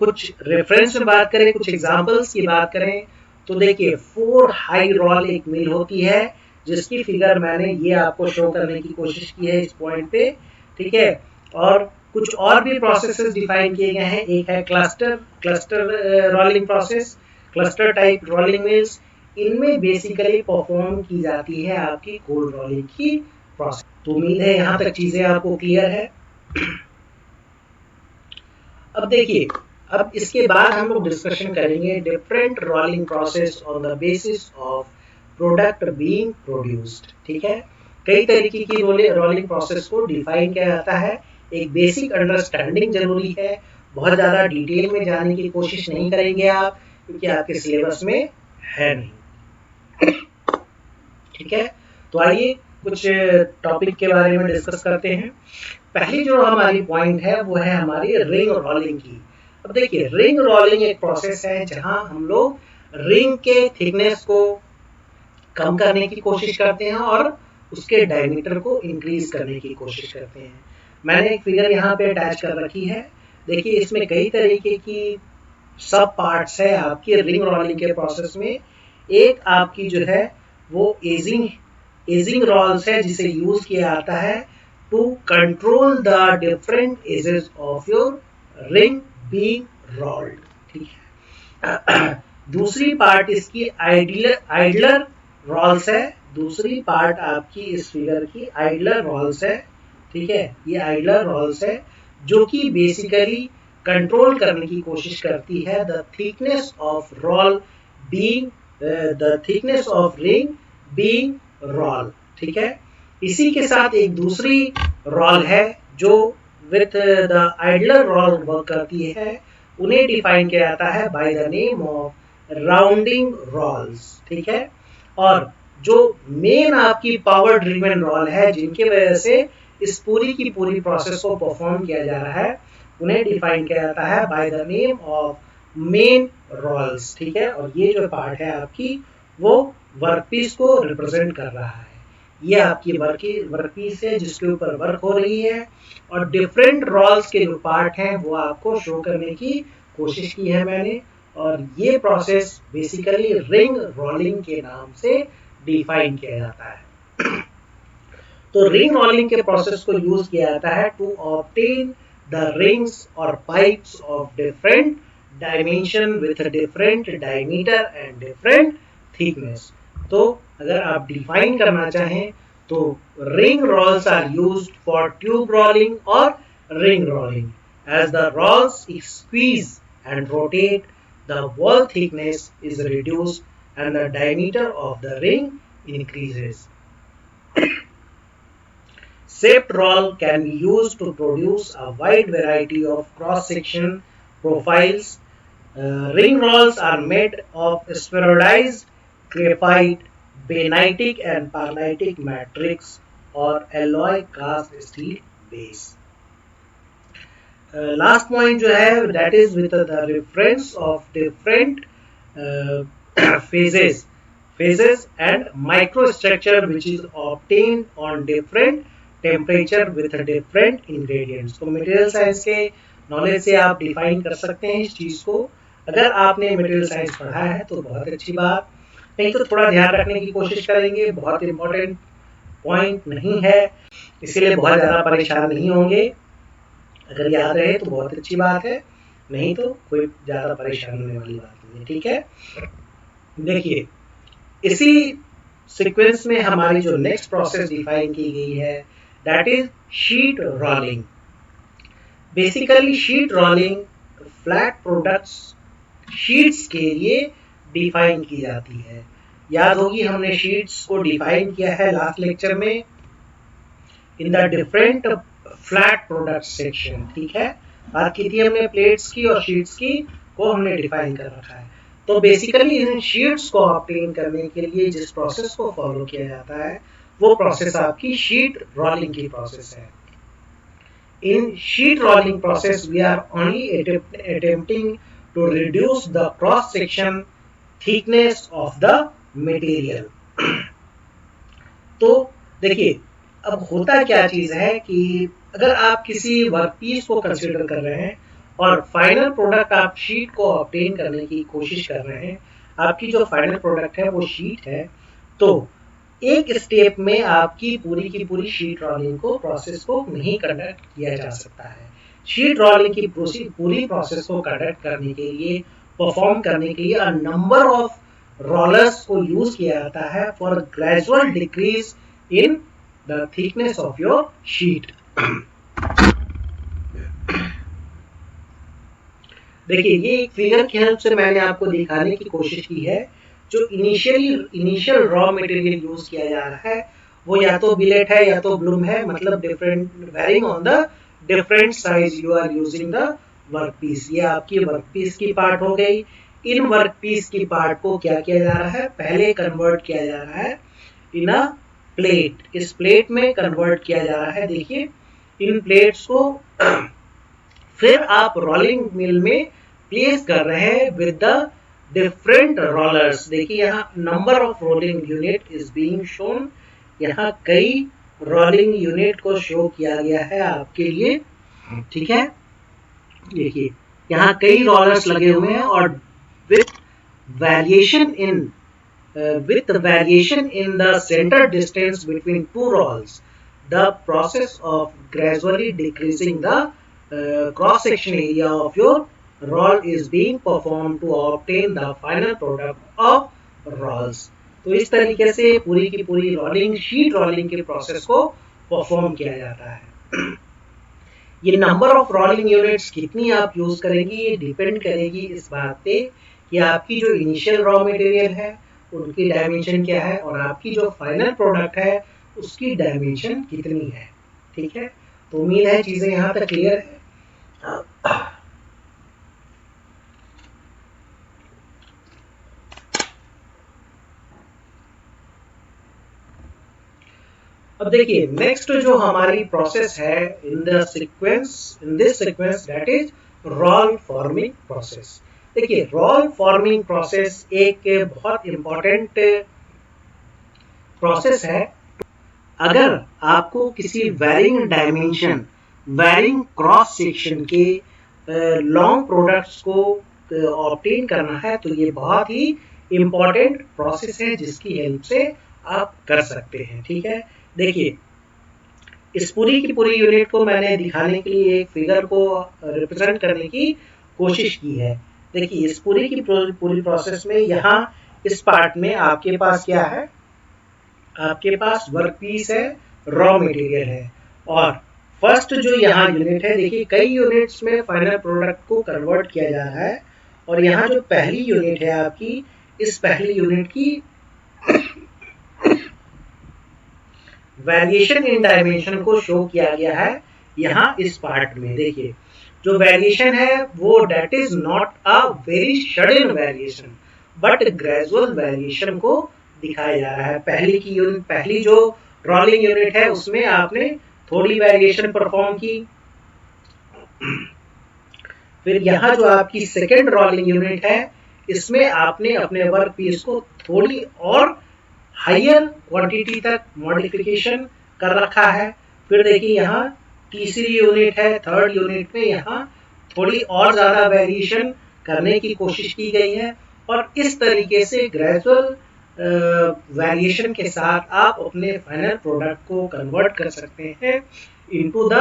कुछ रेफरेंस में बात करें, कुछ एग्जांपल्स की बात करें, तो देखिए 4 हाई रोल एक मिल होती है, जिसकी फिगर मैंने ये आपको शो करने की कोशिश की है इस पॉइंट पे. ठीक है, और कुछ और भी प्रोसेसेस डिफाइन किए गए हैं. एक है cluster rolling process, cluster type rolling mills. इनमें बेसिकली परफॉर्म की जाती है आपकी कोल्ड रोलिंग की प्रोसेस. तो उम्मीद है यहां तक चीजें आपको क्लियर है. अब देखिए, अब इसके बाद हम लोग डिस्कशन करेंगे different rolling process on the basis of product being produced. ठीक है, कई तरीके की रोलिंग प्रोसेस को डिफाइन किया जाता है. एक बेसिक अंडरस्टैंडिंग जरूरी है, बहुत ज्यादा डिटेल में जाने की कोशिश नहीं करेंगे आप, क्योंकि आपके सिलेबस में है नहीं. ठीक है, तो आइए कुछ टॉपिक के बारे में डिस्कस करते हैं. पहली जो हमारी पॉइंट है वो है हमारी रिंग रोलिंग की. अब देखिए, रिंग रोलिंग एक प्रोसेस है जहां हम लोग रिंग के थिकनेस को कम करने की कोशिश करते हैं और उसके डायमीटर को इंक्रीज करने की कोशिश करते हैं. मैंने एक फिगर यहाँ पे अटैच कर रखी है. देखिए, इसमें कई तरीके की सब पार्ट्स है आपकी रिंग रोलिंग के प्रोसेस में. एक आपकी जो है वो एजिंग रोल्स है, जिसे यूज किया जाता है to control the different edges of your ring being rolled. ठीक है, दूसरी पार्ट इसकी आइडलर रोल्स है. दूसरी पार्ट आपकी इस फिगर की आइडलर रोल्स है. ठीक है, ये आइडलर रोल्स है जो कि बेसिकली कंट्रोल करने की कोशिश करती है the thickness of roll being the thickness of ring being roll. ठीक है, इसी के साथ एक दूसरी रोल है जो with the idler roll work करती है. उन्हें डिफाइन किया जाता है by the name of rounding rolls. ठीक है, और जो मेन आपकी पावर ड्रिवन रोल है, जिनकी वजह से इस पूरी की पूरी प्रोसेस को परफॉर्म किया जा रहा है, उन्हें डिफाइन किया जाता है by the name of main rolls. ठीक है, और ये जो पार्ट है आपकी वो वर्कपीस को रिप्रेजेंट कर रहा है. ये आपकी वर्कपीस है जिसके ऊपर वर्क हो रही है, और डिफरेंट रोल्स के जो पार्ट हैं वो आपको शो करने की कोशिश की है मैंने. और ये प्रोसेस बेसिकली रिंग रोलिंग के नाम से डिफाइन किया जाता है. तो रिंग रोलिंग के प्रोसेस को यूज किया जाता है टू ऑब्टेन द रिंग्स और pipes of different dimension with different diameter and different thickness. तो अगर आप डिफाइन करना चाहें तो ring rolls are used for tube rolling और ring rolling. As the rolls squeeze and rotate, the wall thickness is reduced and the diameter of the ring increases. Shaped roll can be used to produce a wide variety of cross-section profiles. Ring rolls are made of spheroidized graphite, bainitic and paranitic matrix और alloy cast steel base. Last point जो है that is with the reference of different phases and microstructure which is obtained on different temperature with different ingredients. तो material science के knowledge से आप define कर सकते हैं इस चीज को. अगर आपने मटेरियल साइंस पढ़ा है तो बहुत अच्छी बात, नहीं तो थोड़ा ध्यान रखने की कोशिश करेंगे. बहुत इंपॉर्टेंट पॉइंट नहीं है, इसीलिए बहुत ज्यादा परेशान नहीं होंगे. अगर याद रहे तो बहुत अच्छी बात है, नहीं तो कोई ज्यादा परेशान होने वाली बात नहीं है. ठीक है, देखिए इसी सीक्वेंस में हमारी जो नेक्स्ट प्रोसेस डिफाइन की गई है that is sheet rolling. Basically sheet rolling flat products sheets के लिए डिफाइन की जाती है. याद होगी हमने शीट्स को डिफाइन किया है लास्ट लेक्चर में in the different flat product section. ठीक है, बात की थी हमने प्लेट्स की और शीट्स की को हमने डिफाइन कर रखा है. तो बेसिकली इन शीट्स को ऑब्टेन करने के लिए जिस प्रोसेस को फॉलो किया जाता है वो प्रोसेस आपकी शीट रोलिंग की प्रोसेस है. In sheet rolling process we are only attempting to reduce the cross section thickness of the material. तो देखिए अब होता क्या चीज है कि अगर आप किसी वर्कपीस को कंसीडर कर रहे हैं और फाइनल प्रोडक्ट आप शीट को ऑब्टेन करने की कोशिश कर रहे हैं, आपकी जो फाइनल प्रोडक्ट है वो शीट है, तो एक स्टेप में आपकी पूरी की पूरी शीट रोलिंग को प्रोसेस को नहीं कंडक्ट किया जा सकता है. शीट रोलिंग की पूरी प्रोसेस को कंडक्ट करने के लिए, परफॉर्म करने के लिए नंबर ऑफ रोलर्स को यूज किया जाता है for gradual decrease in the thickness of your sheet. देखिए ये एक फिगर की हेल्प से मैंने आपको दिखाने की कोशिश की है. जो इनिशियल रॉ मटेरियल यूज किया जा रहा है वो या तो बिलेट है या तो ब्लूम है, मतलब different varying on the different size you are using the workpiece. ये आपकी वर्कपीस की पार्ट हो गई. इन वर्कपीस की पार्ट को क्या किया जा रहा है, पहले कन्वर्ट किया जा रहा है इन अ प्लेट. इस प्लेट में कन्वर्ट किया जा रहा है. देखिए इन प्लेट्स को फिर आप रोलिंग मिल में प्लेस कर रहे हैं विद द डिफरेंट रोलर्स. देखिए यहाँ number of rolling unit is being shown. यहाँ कई रोलिंग यूनिट को शो किया गया है आपके लिए. ठीक है, देखिए यहाँ कई रोलर्स लगे हुए हैं और with variation in the center distance between two rolls, the process of gradually decreasing the cross section area of your roll is being performed to obtain the final product of rolls. तो इस तरीके से पूरी की पूरी rolling, sheet rolling के process को perform किया जाता है. ये नंबर ऑफ रोलिंग यूनिट्स कितनी आप यूज करेंगी ये डिपेंड करेगी इस बात पे कि आपकी जो इनिशियल रॉ मटेरियल है उनकी डायमेंशन क्या है और आपकी जो फाइनल प्रोडक्ट है उसकी डायमेंशन कितनी है. ठीक है, तो उम्मीद है चीजें यहाँ तक क्लियर है. अब देखिए नेक्स्ट जो हमारी प्रोसेस है in this sequence that is roll forming process. देखिए रोल फॉर्मिंग प्रोसेस एक बहुत इंपॉर्टेंट प्रोसेस है. अगर आपको किसी varying dimension, varying cross section के लॉन्ग प्रोडक्ट्स को ऑब्टेन करना है तो ये बहुत ही इंपॉर्टेंट प्रोसेस है जिसकी हेल्प से आप कर सकते हैं. ठीक है, देखिए इस पूरी की पूरी यूनिट को मैंने दिखाने के लिए एक फिगर को रिप्रेजेंट करने की कोशिश की है. देखिए इस पूरी की पूरी प्रोसेस में यहाँ इस पार्ट में आपके पास क्या है, आपके पास वर्कपीस है, रॉ मटेरियल है और फर्स्ट जो यहाँ यूनिट है, देखिए कई यूनिट्स में फाइनल प्रोडक्ट को कन्वर्ट किया जा रहा है और यहाँ जो पहली यूनिट है आपकी, इस पहली यूनिट की वेरिएशन इन डायमेंशन को शो किया गया है यहाँ इस पार्ट में. देखिए जो वेरिएशन है वो that is not a very sudden variation but gradual variation को दिखाया जा रहा है। पहली जो रोलिंग यूनिट है उसमें आपने थोड़ी वेरिएशन परफॉर्म की, फिर यहाँ जो आपकी सेकेंड रोलिंग यूनिट है इसमें आपने अपने वर्क पीस को थोड़ी और हायर क्वांटिटी तक मॉडिफिकेशन कर रखा है। फिर देखिए यहाँ तीसरी यूनिट है, थर्ड यूनिट में यहाँ थोड़ी और ज़्यादा वेरिएशन करने की कोशिश की गई है और इस तरीके से ग्रेजुअल वेरिएशन के साथ आप अपने फाइनल प्रोडक्ट को कन्वर्ट कर सकते हैं into the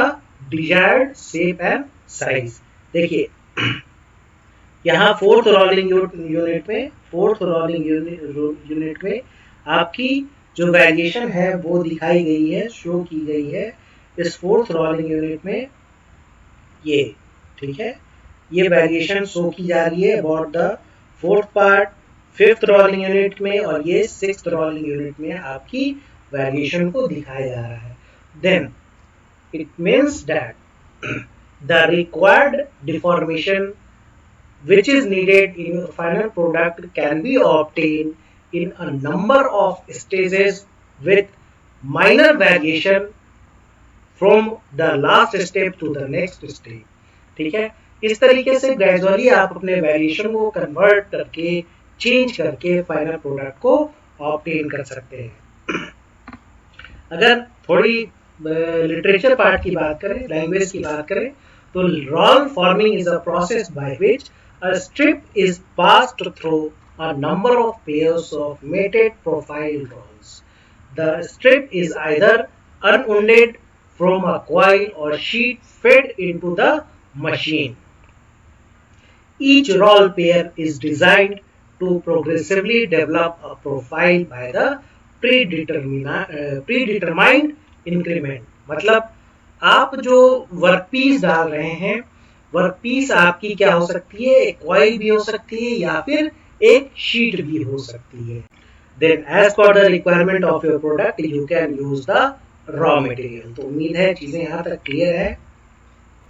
desired shape and size. देखिए यहाँ फोर्थ रोलिंग यूनिट में आपकी जो वेरिएशन है वो दिखाई गई है, शो की गई है इस फोर्थ रोलिंग यूनिट में। ये ठीक है, ये वेरिएशन शो की जा रही है about the fourth part fifth rolling unit में, और ये सिक्स्थ रोलिंग यूनिट में आपकी वेरिएशन को दिखाया जा रहा है। Then it means that the required deformation which is needed in your final product can be obtained in a number of stages with minor variation from the last step to the next step। ठीक है, इस तरीके से gradually आप अपने variation को convert करके change करके फाइनल प्रोडक्ट को ऑब्टेन कर सकते हैं। अगर थोड़ी लिटरेचर पार्ट की बात करें, लैंग्वेज की बात करें, तो roll forming is a process by which a strip is passed through a number of pairs of mated profile rolls. The strip is either unwound from a coil or sheet fed into the machine. Each roll pair is designed to progressively develop a profile by the predetermined increment। मतलब आप जो workpiece डाल रहे हैं, workpiece आपकी क्या हो सकती है, एक कॉइल भी हो सकती है या फिर एक शीट भी हो सकती है। Then as per the requirement of your product you can use the raw material. तो उम्मीद है चीजें यहाँ तक क्लियर है।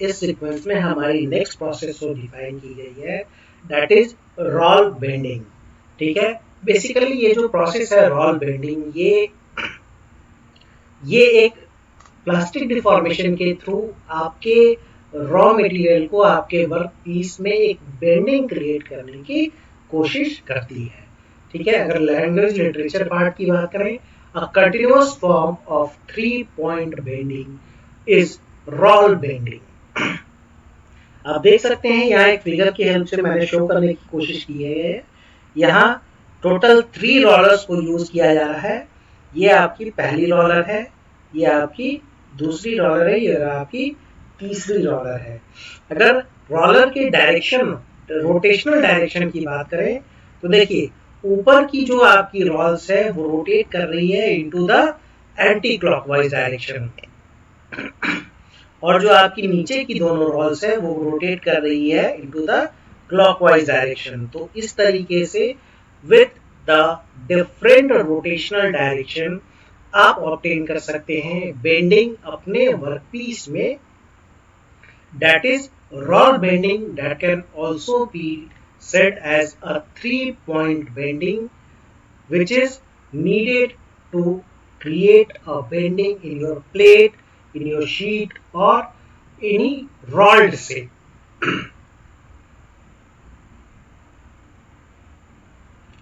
इस सीक्वेंस में हमारी नेक्स्ट प्रोसेस को डिफाइन की गई है, दैट इज रोल बेंडिंग। ठीक है, बेसिकली ये जो प्रोसेस है रोल बेंडिंग, ये एक प्लास्टिक डिफॉर्मेशन के थ्रू आपके रॉ मटेरियल को आपके वर्क पीस में एक बेंडिंग क्रिएट करने की कोशिश करती है। ठीक है, अगर लैंग्वेज लिटरेचर पार्ट की बात करें, a continuous form of 3 point bending is roll bending. आप देख सकते हैं यहाँ एक फिगर की हेल्प से मैंने शो करने की कोशिश की है। यहाँ टोटल 3 रोलर्स को यूज किया जा रहा है। ये आपकी पहली रोलर है, ये आपकी दूसरी रोलर है, ये आपकी तीसरी रोलर है। अगर रोलर के डायरेक्शन, रोटेशनल डायरेक्शन की बात करें तो देखिए ऊपर की जो आपकी रोल्स है वो रोटेट कर रही है into the anti clockwise direction, और जो आपकी नीचे की दोनों रोल्स है वो रोटेट कर रही है इनटू द क्लॉकवाइज डायरेक्शन। तो इस तरीके से with the different rotational direction आप ऑब्टेन कर सकते हैं बेंडिंग अपने वर्कपीस में। That is roll bending, that can also be said as a 3-point bending which is needed to create a bending in your plate, in your sheet or any rolled shape।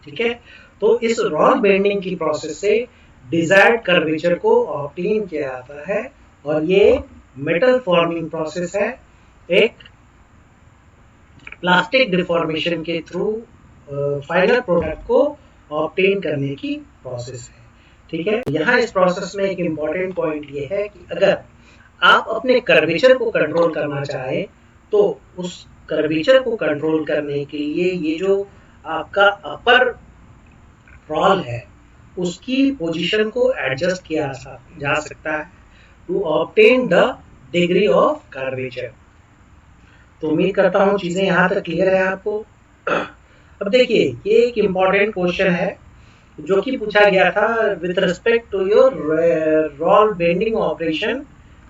ठीक है, तो इस role bending की process से desired curvature को obtain किया जाता है और ये मेटल फॉर्मिंग प्रोसेस है, एक प्लास्टिक डिफॉर्मेशन के थ्रू फाइनल प्रोडक्ट को ऑब्टेन करने की प्रोसेस है। ठीक है, यहाँ इस प्रोसेस में एक इम्पॉर्टेंट पॉइंट ये है कि अगर आप अपने कर्वेचर को कंट्रोल करना चाहें तो उस कर्वेचर को कंट्रोल करने के लिए ये जो आपका अपर रोल है उसकी पोजीशन को एडजस्ट किया जा सकता है to obtain the degree of curvature. तो उम्मीद करता हूँ चीजें यहाँ तक क्लियर है आपको। अब देखिए ये एक इम्पॉर्टेंट क्वेश्चन है जो कि पूछा गया था with respect to your roll bending operation,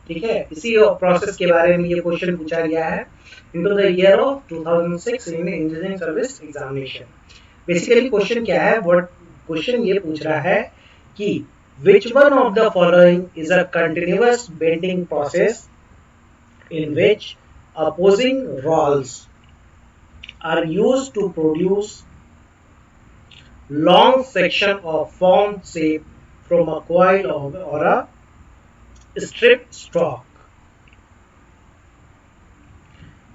ठीक है, इसी प्रोसेस के बारे में ये क्वेश्चन पूछा गया है into the year of 2006 in engineering service examination. Basically question क्या है, व्हाट क्वेश्चन ये पूछ रहा है कि which one of the following is a continuous bending process in which opposing rolls are used to produce long section of formed shape from a coil or a strip stalk?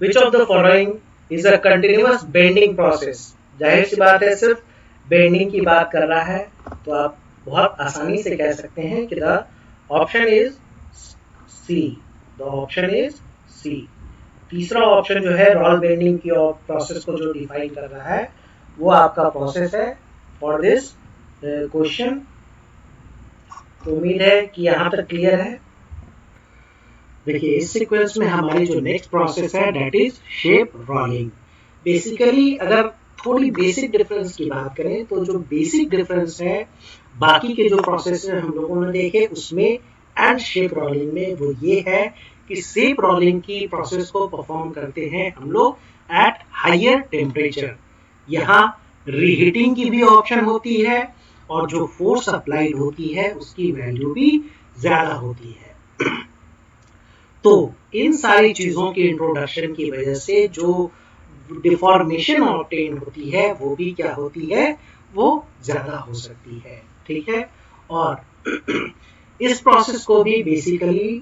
Which of the following is a continuous bending process? जाहिर सी बात है सिर्फ bending की बात कर रहा है, तो आप बहुत आसानी से कह सकते हैं कि the option is C. The option is C. तीसरा ऑप्शन जो है रोल बेंडिंग की प्रोसेस को जो डिफाइन कर रहा है वो आपका प्रोसेस है फॉर दिस क्वेश्चन। तो उम्मीद है कि यहाँ तक क्लियर है। देखिए इस सीक्वेंस में हमारी जो नेक्स्ट प्रोसेस है that is shape rolling. Basically अगर थोड़ी बेसिक डिफरेंस की बात करें तो जो बेसिक डिफरेंस है बाकी के जो प्रोसेस हम लोगों ने देखे उसमें एंड शेप रोलिंग में, वो ये है कि शेप रोलिंग की प्रोसेस को परफॉर्म करते हैं हम लोग एट हायर टेम्परेचर। यहाँ रीहीटिंग की भी ऑप्शन होती है और जो फोर्स अप्लाइड होती है उसकी वैल्यू भी ज्यादा होती है। तो इन सारी चीजों के इंट्रोडक्शन की वजह से जो डिफॉर्मेशन ऑब्टेन होती है वो भी क्या होती है, वो ज्यादा हो सकती है। ठीक है, और इस प्रोसेस को भी बेसिकली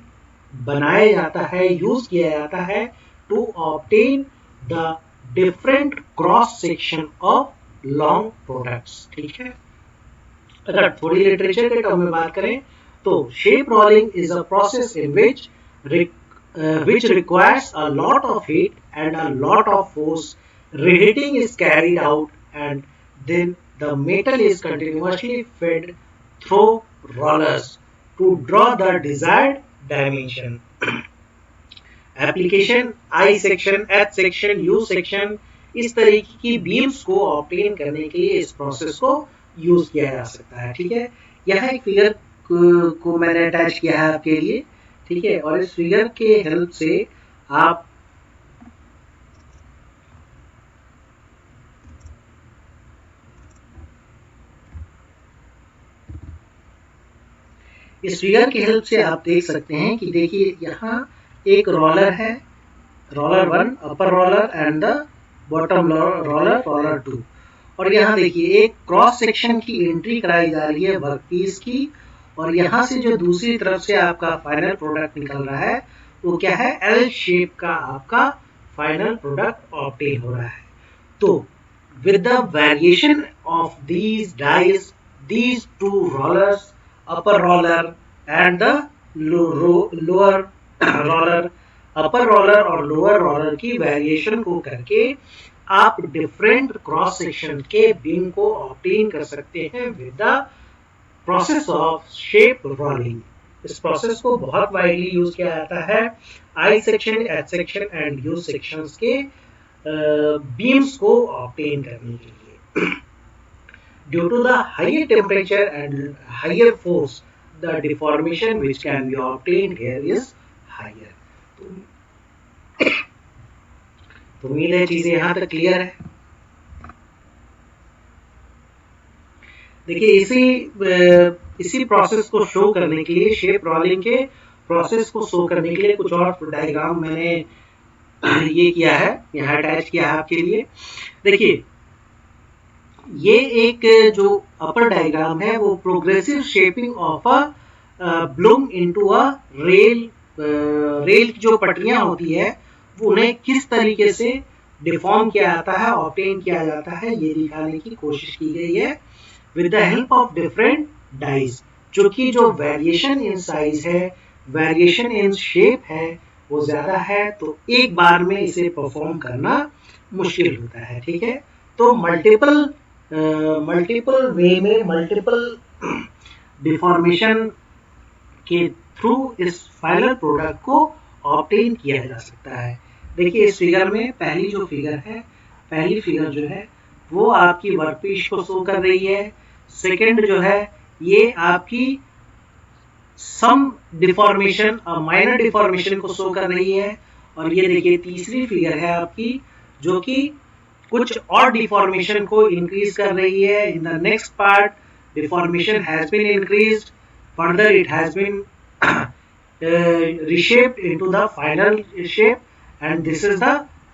बनाया जाता है, यूज किया जाता है to obtain the different cross section of long products. ठीक है, अगर थोड़ी लिटरेचर के टर्म में बात करें तो shape rolling is a process in which requires a lot of heat and a lot of force. Reheating is carried out and then the metal is continuously fed through rollers to draw the desired dimension. Application I section, H section, U section, इस तरीके की beams को obtain करने के लिए इस process को use किया जा सकता है। ठीक है, यहाँ एक फिगर को मैंने अटैच किया है आपके लिए। ठीक है, और इस फिगर के हेल्प से आप देख सकते हैं कि देखिए यहाँ एक रोलर है, roller 1 upper roller and the bottom roller, roller 2, और यहाँ देखिए एक क्रॉस सेक्शन की एंट्री कराई जा रही है वर्कपीस की, और यहाँ से जो दूसरी तरफ से आपका फाइनल प्रोडक्ट निकल रहा है वो क्या है, एल शेप का आपका फाइनल प्रोडक्ट ऑब्टेन हो रहा है। तो with the variation of these dies, these two rollers, upper roller and the lower roller, upper roller और लोअर रोलर की वेरिएशन को करके आप डिफरेंट क्रॉस सेक्शन के बीम को ऑब्टेन कर सकते हैं with the process of shape rolling. इस प्रोसेस को बहुत वाइडली यूज किया जाता है I section, H section and U sections के बीम्स को ऑब्टेन करने के लिए। Due to the higher temperature and higher force the deformation which can be obtained here is higher. तो उम्मीद है चीजें यहाँ तक क्लियर है। देखिए इसी प्रोसेस को शो करने के लिए, शेप रोलिंग के प्रोसेस को शो करने के लिए कुछ और डायग्राम मैंने ये किया है, यहाँ अटैच किया है आपके लिए। देखिए ये एक जो अपर डायग्राम है वो progressive shaping of a Bloom into a rail, rail की जो पटरियां होती है वो उन्हें किस तरीके से डिफॉर्म किया जाता है, ऑब्टेन किया जाता है, ये दिखाने की कोशिश की गई है with the help of different dies. जो कि जो वेरिएशन इन साइज है, वेरिएशन इन शेप है वो ज्यादा है, तो एक बार में इसे परफॉर्म करना मुश्किल होता है। ठीक है, तो मल्टीपल वे में, मल्टीपल डिफॉर्मेशन के थ्रू इस फाइनल प्रोडक्ट को ऑब्टेन किया जा सकता है। देखिए इस फिगर में पहली जो फिगर है, पहली फिगर जो है वो आपकी वर्कपीस को शो कर रही है। सेकंड जो है ये आपकी सम डिफॉर्मेशन, माइनर डिफॉर्मेशन को शो कर रही है। और ये देखिए तीसरी फिगर है आपकी, जो कि कुछ और डिफॉर्मेशन को इंक्रीज कर रही है। In the next part deformation has been increased, further it has been reshaped into the final shape, and this is the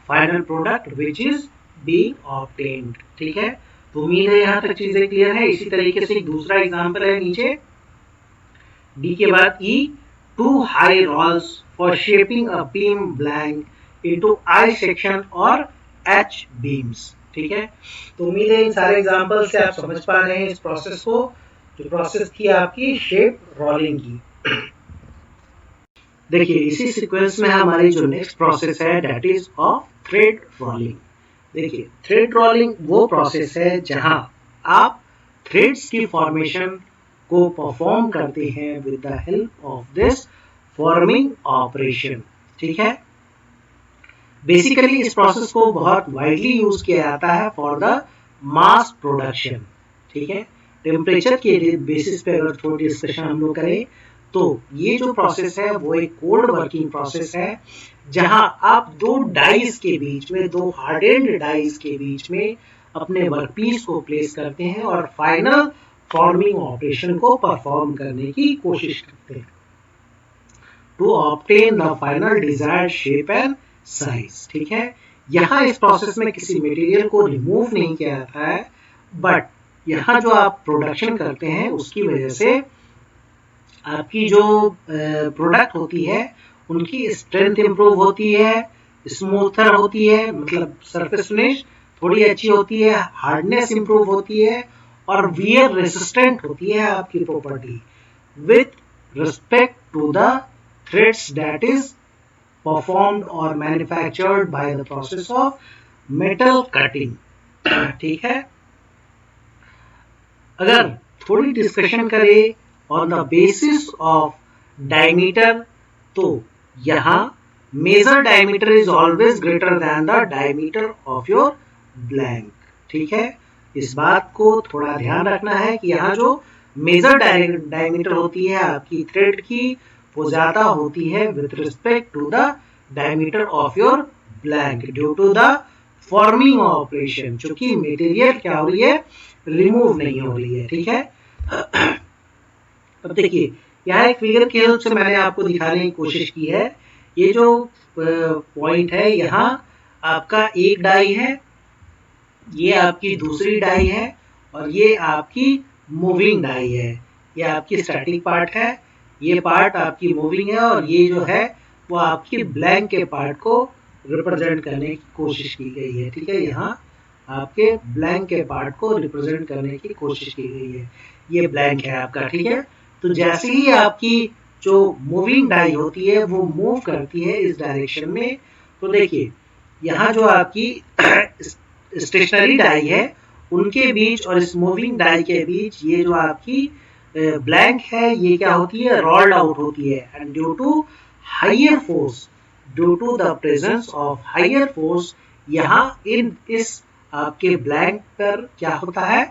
final product which is being obtained। ठीक है, तो उम्मीद है यहाँ तक चीजें क्लियर है। इसी तरीके से एक दूसरा एग्जांपल है नीचे, डी के बाद E, 2 high rolls for shaping a beam blank into I section और एच बीम्स। ठीक है, तो उम्मीद है इन सारे एग्जांपल से आप समझ पा रहे हैं इस प्रोसेस को, जो प्रोसेस थी आपकी शेप रोलिंग की। देखिए इसी सीक्वेंस में हमारी जो नेक्स्ट प्रोसेस है that is of thread rolling. देखिए थ्रेड रोलिंग वो प्रोसेस है जहां आप थ्रेड्स की फॉर्मेशन को परफॉर्म करते हैं with the help of this forming operation. ठीक है, बेसिकली इस प्रोसेस को बहुत वाइडली यूज किया जाता है फॉर द मास प्रोडक्शन। ठीक है, टेम्परेचर के बेसिस पे अगर थोड़ी डिस्कशन हम लोग करें तो ये जो प्रोसेस है वो एक कोल्ड वर्किंग प्रोसेस है, जहां आप दो डाइस के बीच में, दो हार्डेंड डाइस के बीच में अपने वर्कपीस को प्लेस करते हैं और फाइनल फॉर्मिंग ऑपरेशन को परफॉर्म करने की कोशिश करते हैं to obtain the final desired shape and size. ठीक है, यहाँ इस प्रोसेस में किसी मटेरियल को रिमूव नहीं किया जाता है, बट यहाँ जो आप प्रोडक्शन करते हैं उसकी वजह से आपकी जो प्रोडक्ट होती है उनकी स्ट्रेंथ इंप्रूव होती है, स्मूथर होती है, मतलब सरफेस फिनिश थोड़ी अच्छी होती है, हार्डनेस इंप्रूव होती है और वियर रेसिस्टेंट होती है आपकी property with respect to the threads that is performed और manufactured by the process of metal cutting. ठीक है, अगर थोड़ी डिस्कशन करें on the basis of diameter, तो यहाँ major diameter is always greater than the diameter of your blank. ठीक है, इस बात को थोड़ा ध्यान रखना है कि यहाँ जो मेजर डायमीटर होती है आपकी थ्रेड की, वो ज्यादा होती है with respect to the diameter of your blank due to the forming operation, चूंकि मटेरियल क्या हो रही है, रिमूव नहीं हो रही है। ठीक है, अब देखिए यहाँ एक फिगर की हेल्प से मैंने आपको दिखाने की कोशिश की है। ये जो पॉइंट है, यहाँ आपका एक डाई है, ये आपकी दूसरी डाई है और ये आपकी मूविंग डाई है। ये आपकी स्टैटिक पार्ट है, ये पार्ट आपकी मूविंग है और ये जो है वो आपकी ब्लैंक के पार्ट को रिप्रेजेंट करने की कोशिश की गई है। ठीक है, यहाँ आपके ब्लैंक के पार्ट को रिप्रेजेंट करने की कोशिश की गई है। ये ब्लैंक है आपका। ठीक है, तो जैसे ही आपकी जो मूविंग डाई होती है वो मूव करती है इस डायरेक्शन में, तो देखिए यहाँ जो आपकी स्टेशनरी डाई है उनके बीच और इस मूविंग डाई के बीच ये जो आपकी ब्लैंक है ये क्या होती है, रोल्ड आउट होती है। And due to higher force, due to the presence of higher force, यहाँ इस आपके ब्लैंक पर क्या होता है,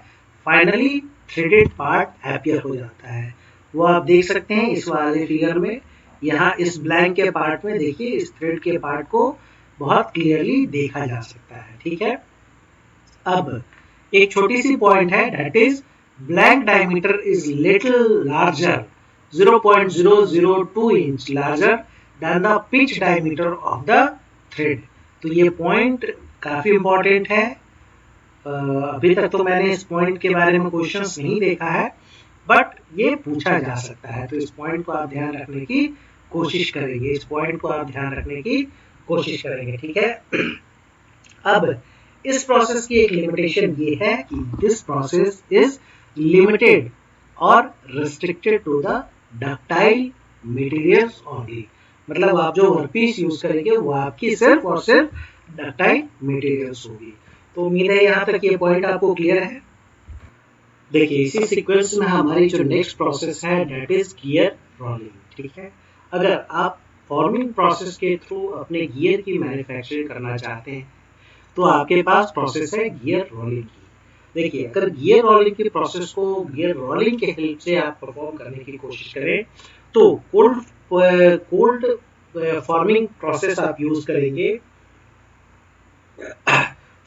फाइनली थ्रेडेड पार्ट अपीयर हो जाता है। वो आप देख सकते हैं इस वाले फिगर में, यहाँ इस ब्लैंक के पार्ट में देखिए इस थ्रेड के पार्ट को बहुत क्लियरली देखा जा सकता है। ठीक है, अब एक छोटी सी पॉइंट है, that is blank diameter is little larger, 0.002 inch larger than the pitch diameter of the thread. तो ये पॉइंट काफी इंपॉर्टेंट है। अभी तक तो मैंने इस पॉइंट के बारे में क्वेश्चंस नहीं देखा है, बट ये पूछा जा सकता है, तो इस पॉइंट को आप ध्यान रखने की कोशिश करेंगे, इस पॉइंट को आप ध्यान रखने की कोशिश करेंगे। ठीक है, अब इस प्रोसेस की एक लिमिटेशन ये है कि दिस प्रोसेस इज लिमिटेड और restricted to the ductile materials only, मतलब आप जो वर्कपीस यूज करेंगे वो आपकी सिर्फ और सिर्फ डक्टाइल मटेरियल्स होगी। तो उम्मीद है यहाँ तक ये पॉइंट आपको क्लियर है। देखिए इसी सीक्वेंस में हमारी जो नेक्स्ट प्रोसेस है दैट इज गियर रोलिंग। ठीक है, अगर आप फॉर्मिंग प्रोसेस के थ्रू अपने गियर की मैन्युफैक्चरिंग करना चाहते हैं तो आपके पास प्रोसेस है गियर रोलिंग की। देखिए अगर गियर रोलिंग की प्रोसेस को गियर रोलिंग के हेल्प से आप परफॉर्म करने की कोशिश करें तो कोल्ड फॉर्मिंग प्रोसेस आप यूज करेंगे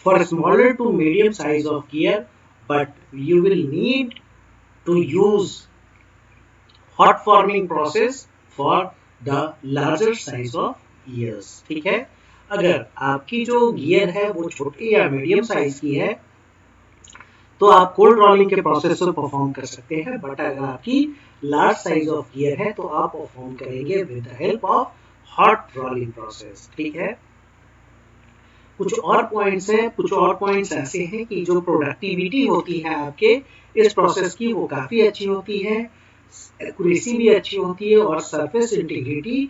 for smaller to medium size of gear, but you will need to use hot forming process for the larger size of gears. ठीक है, अगर आपकी जो गियर है वो छोटी या मीडियम साइज की है तो आप कोल्ड रोलिंग के प्रोसेस को परफॉर्म कर सकते हैं, बट अगर आपकी लार्ज साइज ऑफ गियर है तो आप परफॉर्म करेंगे with the help of hot rolling process. ठीक है, कुछ और पॉइंट्स हैं, कुछ और पॉइंट्स ऐसे हैं कि जो प्रोडक्टिविटी होती है आपके इस प्रोसेस की वो काफ़ी अच्छी होती है, एक्यूरेसी भी अच्छी होती है और सरफेस इंटीग्रिटी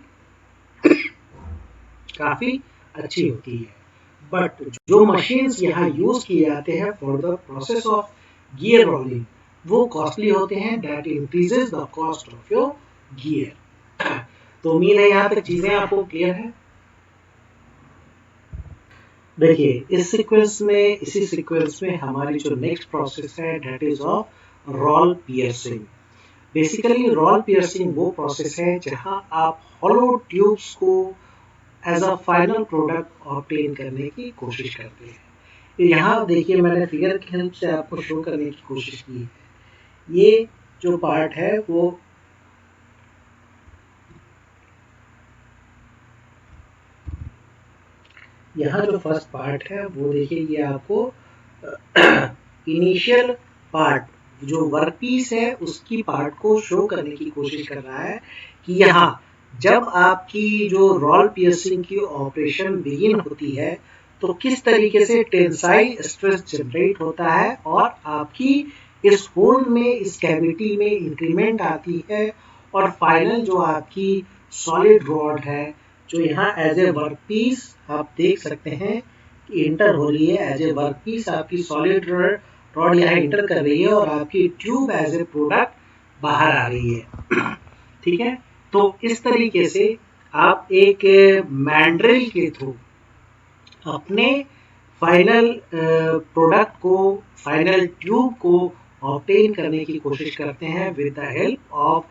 काफ़ी अच्छी होती है। बट जो मशीन्स यहाँ यूज किए जाते हैं for the process of gear rolling वो कॉस्टली होते हैं, that increases the cost of your gear. तो उम्मीद है यहाँ तक चीज़ें आपको क्लियर है। देखिए इसी सीक्वेंस में हमारी जो नेक्स्ट प्रोसेस है that is of roll piercing. Basically roll piercing वो प्रोसेस है जहां आप हॉलो ट्यूब्स को as a final product obtain करने की कोशिश करते हैं। यहाँ देखिए मैंने फिगर की हेल्प से आपको शो करने की कोशिश की है। ये जो पार्ट है वो यहाँ जो फर्स्ट पार्ट है वो देखिए ये आपको इनिशियल पार्ट जो वर्क पीस है उसकी पार्ट को शो करने की कोशिश कर रहा है कि यहाँ जब आपकी जो रोल पियर्सिंग की ऑपरेशन बिगिन होती है तो किस तरीके से टेंसाइल स्ट्रेस जनरेट होता है और आपकी इस होल में इस कैविटी में इंक्रीमेंट आती है और फाइनल जो आपकी सॉलिड रॉड है जो यहाँ एज ए वर्क पीस आप देख सकते हैं कि इंटर हो रही है, एज ए वर्क पीस आपकी सॉलिड रॉड यहाँ इंटर कर रही है और आपकी ट्यूब एज ए प्रोडक्ट बाहर आ रही है। ठीक है, तो इस तरीके से आप एक मैंड्रिल के थ्रू अपने फाइनल प्रोडक्ट को, फाइनल ट्यूब को ऑब्टेन करने की कोशिश करते हैं with the help of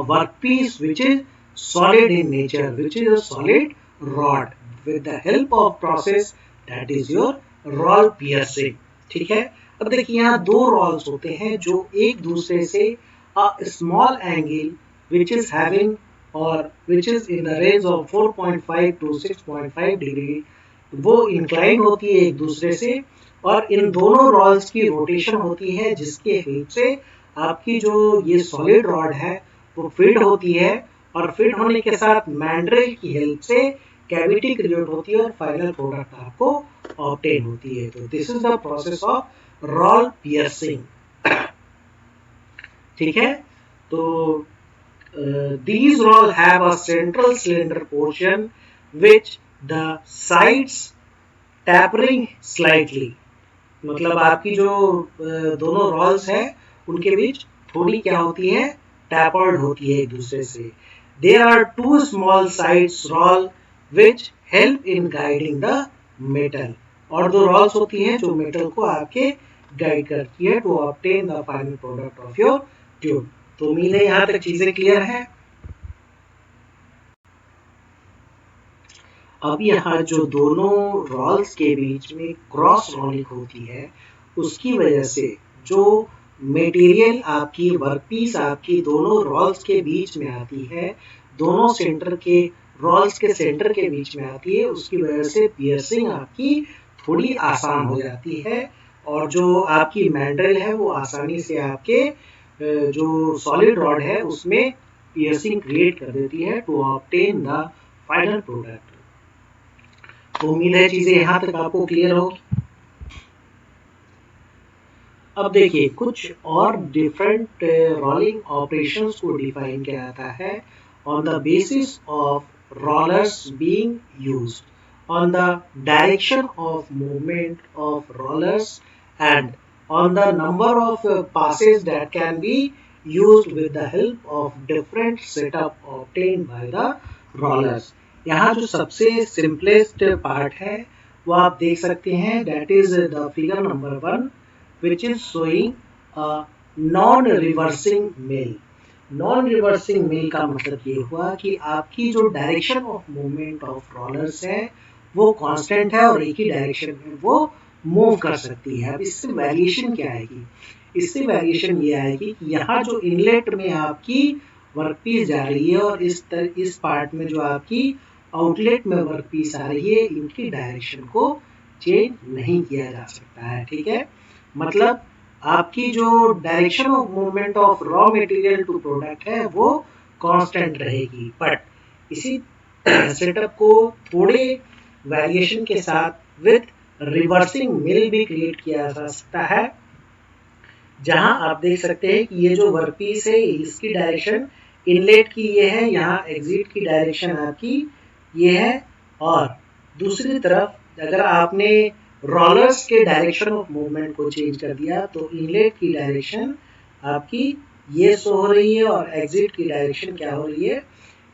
work piece which is solid in nature, which is a solid rod with the help of process that is your roll piercing। ठीक है, अब देखिए यहाँ दो rolls होते हैं जो एक दूसरे से a small angle which is having or which is in the range of 4.5 to 6.5 degree वो incline होती है एक दूसरे से और इन दोनों rolls की रोटेशन होती है जिसके हेल्प से आपकी जो ये solid rod है वो फिट होती है और फिट होने के साथ मैंड्रिल की हेल्प से कैविटी क्रिएट होती है और फाइनल प्रोडक्ट आपको ऑब्टेन होती है। तो this is the process of roll piercing. ठीक है, तो these roll have a central cylinder portion which the sides tapering slightly। मतलब आपकी जो दोनों रोल्स है उनके बीच थोड़ी क्या होती है, टैपर्ड होती है एक दूसरे से। There are two small sides roll which help in guiding the metal। और दो rolls होती हैं जो metal को आपके गाइड करती है to obtain the final product of your tube। तो उम्मीद है यहाँ तक चीजें क्लियर है। अब यहाँ जो दोनों rolls के बीच में क्रॉस रोलिंग होती है उसकी वजह से जो मटेरियल आपकी वर्कपीस आपकी दोनों रोल्स के बीच में आती है, दोनों सेंटर के रोल्स के सेंटर के बीच में आती है, उसकी वजह से पियर्सिंग आपकी थोड़ी आसान हो जाती है और जो आपकी मैंड्रिल है वो आसानी से आपके जो सॉलिड रॉड है उसमें पियर्सिंग क्रिएट कर देती है to obtain the final product. तो उम्मीद है चीजें यहाँ तक आपको क्लियर होगी। अब देखिए कुछ और डिफरेंट रोलिंग ऑपरेशंस को डिफाइन किया जाता है on the basis of rollers being used, on the direction of movement of rollers and on the number of passes that can be used with the help of different setup obtained by the rollers। यहाँ जो सबसे simplest part है वो आप देख सकते हैं, that is the figure number 1 which is showing a non-reversing mill। Non reversing mill का मतलब ये हुआ कि आपकी जो direction of movement of rollers है वो कांस्टेंट है और एक ही डायरेक्शन में वो मूव कर सकती है। अब इससे वेरिएशन क्या आएगी? इससे वेरिएशन ये आएगी कि यहाँ जो इनलेट में आपकी वर्कपीस जा रही है और इस पार्ट में जो आपकी आउटलेट में वर्कपीस आ रही है, इनकी डायरेक्शन को चेंज नहीं किया जा सकता है। ठीक है, मतलब आपकी जो direction of movement of raw material to product है वो कांस्टेंट रहेगी, बट इसी सेटअप को थोड़े वेरिएशन के साथ विद रिवर्सिंग मिल भी क्रिएट किया जा सकता है, जहां आप देख सकते हैं कि ये जो वर्कपीस है इसकी डायरेक्शन इनलेट की ये है, यहाँ एग्जिट की डायरेक्शन आपकी ये है, और दूसरी तरफ अगर आपने रोलर्स के डायरेक्शन ऑफ मूवमेंट को चेंज कर दिया तो इनलेट की डायरेक्शन आपकी ये शो हो रही है और एग्जिट की डायरेक्शन क्या हो रही है,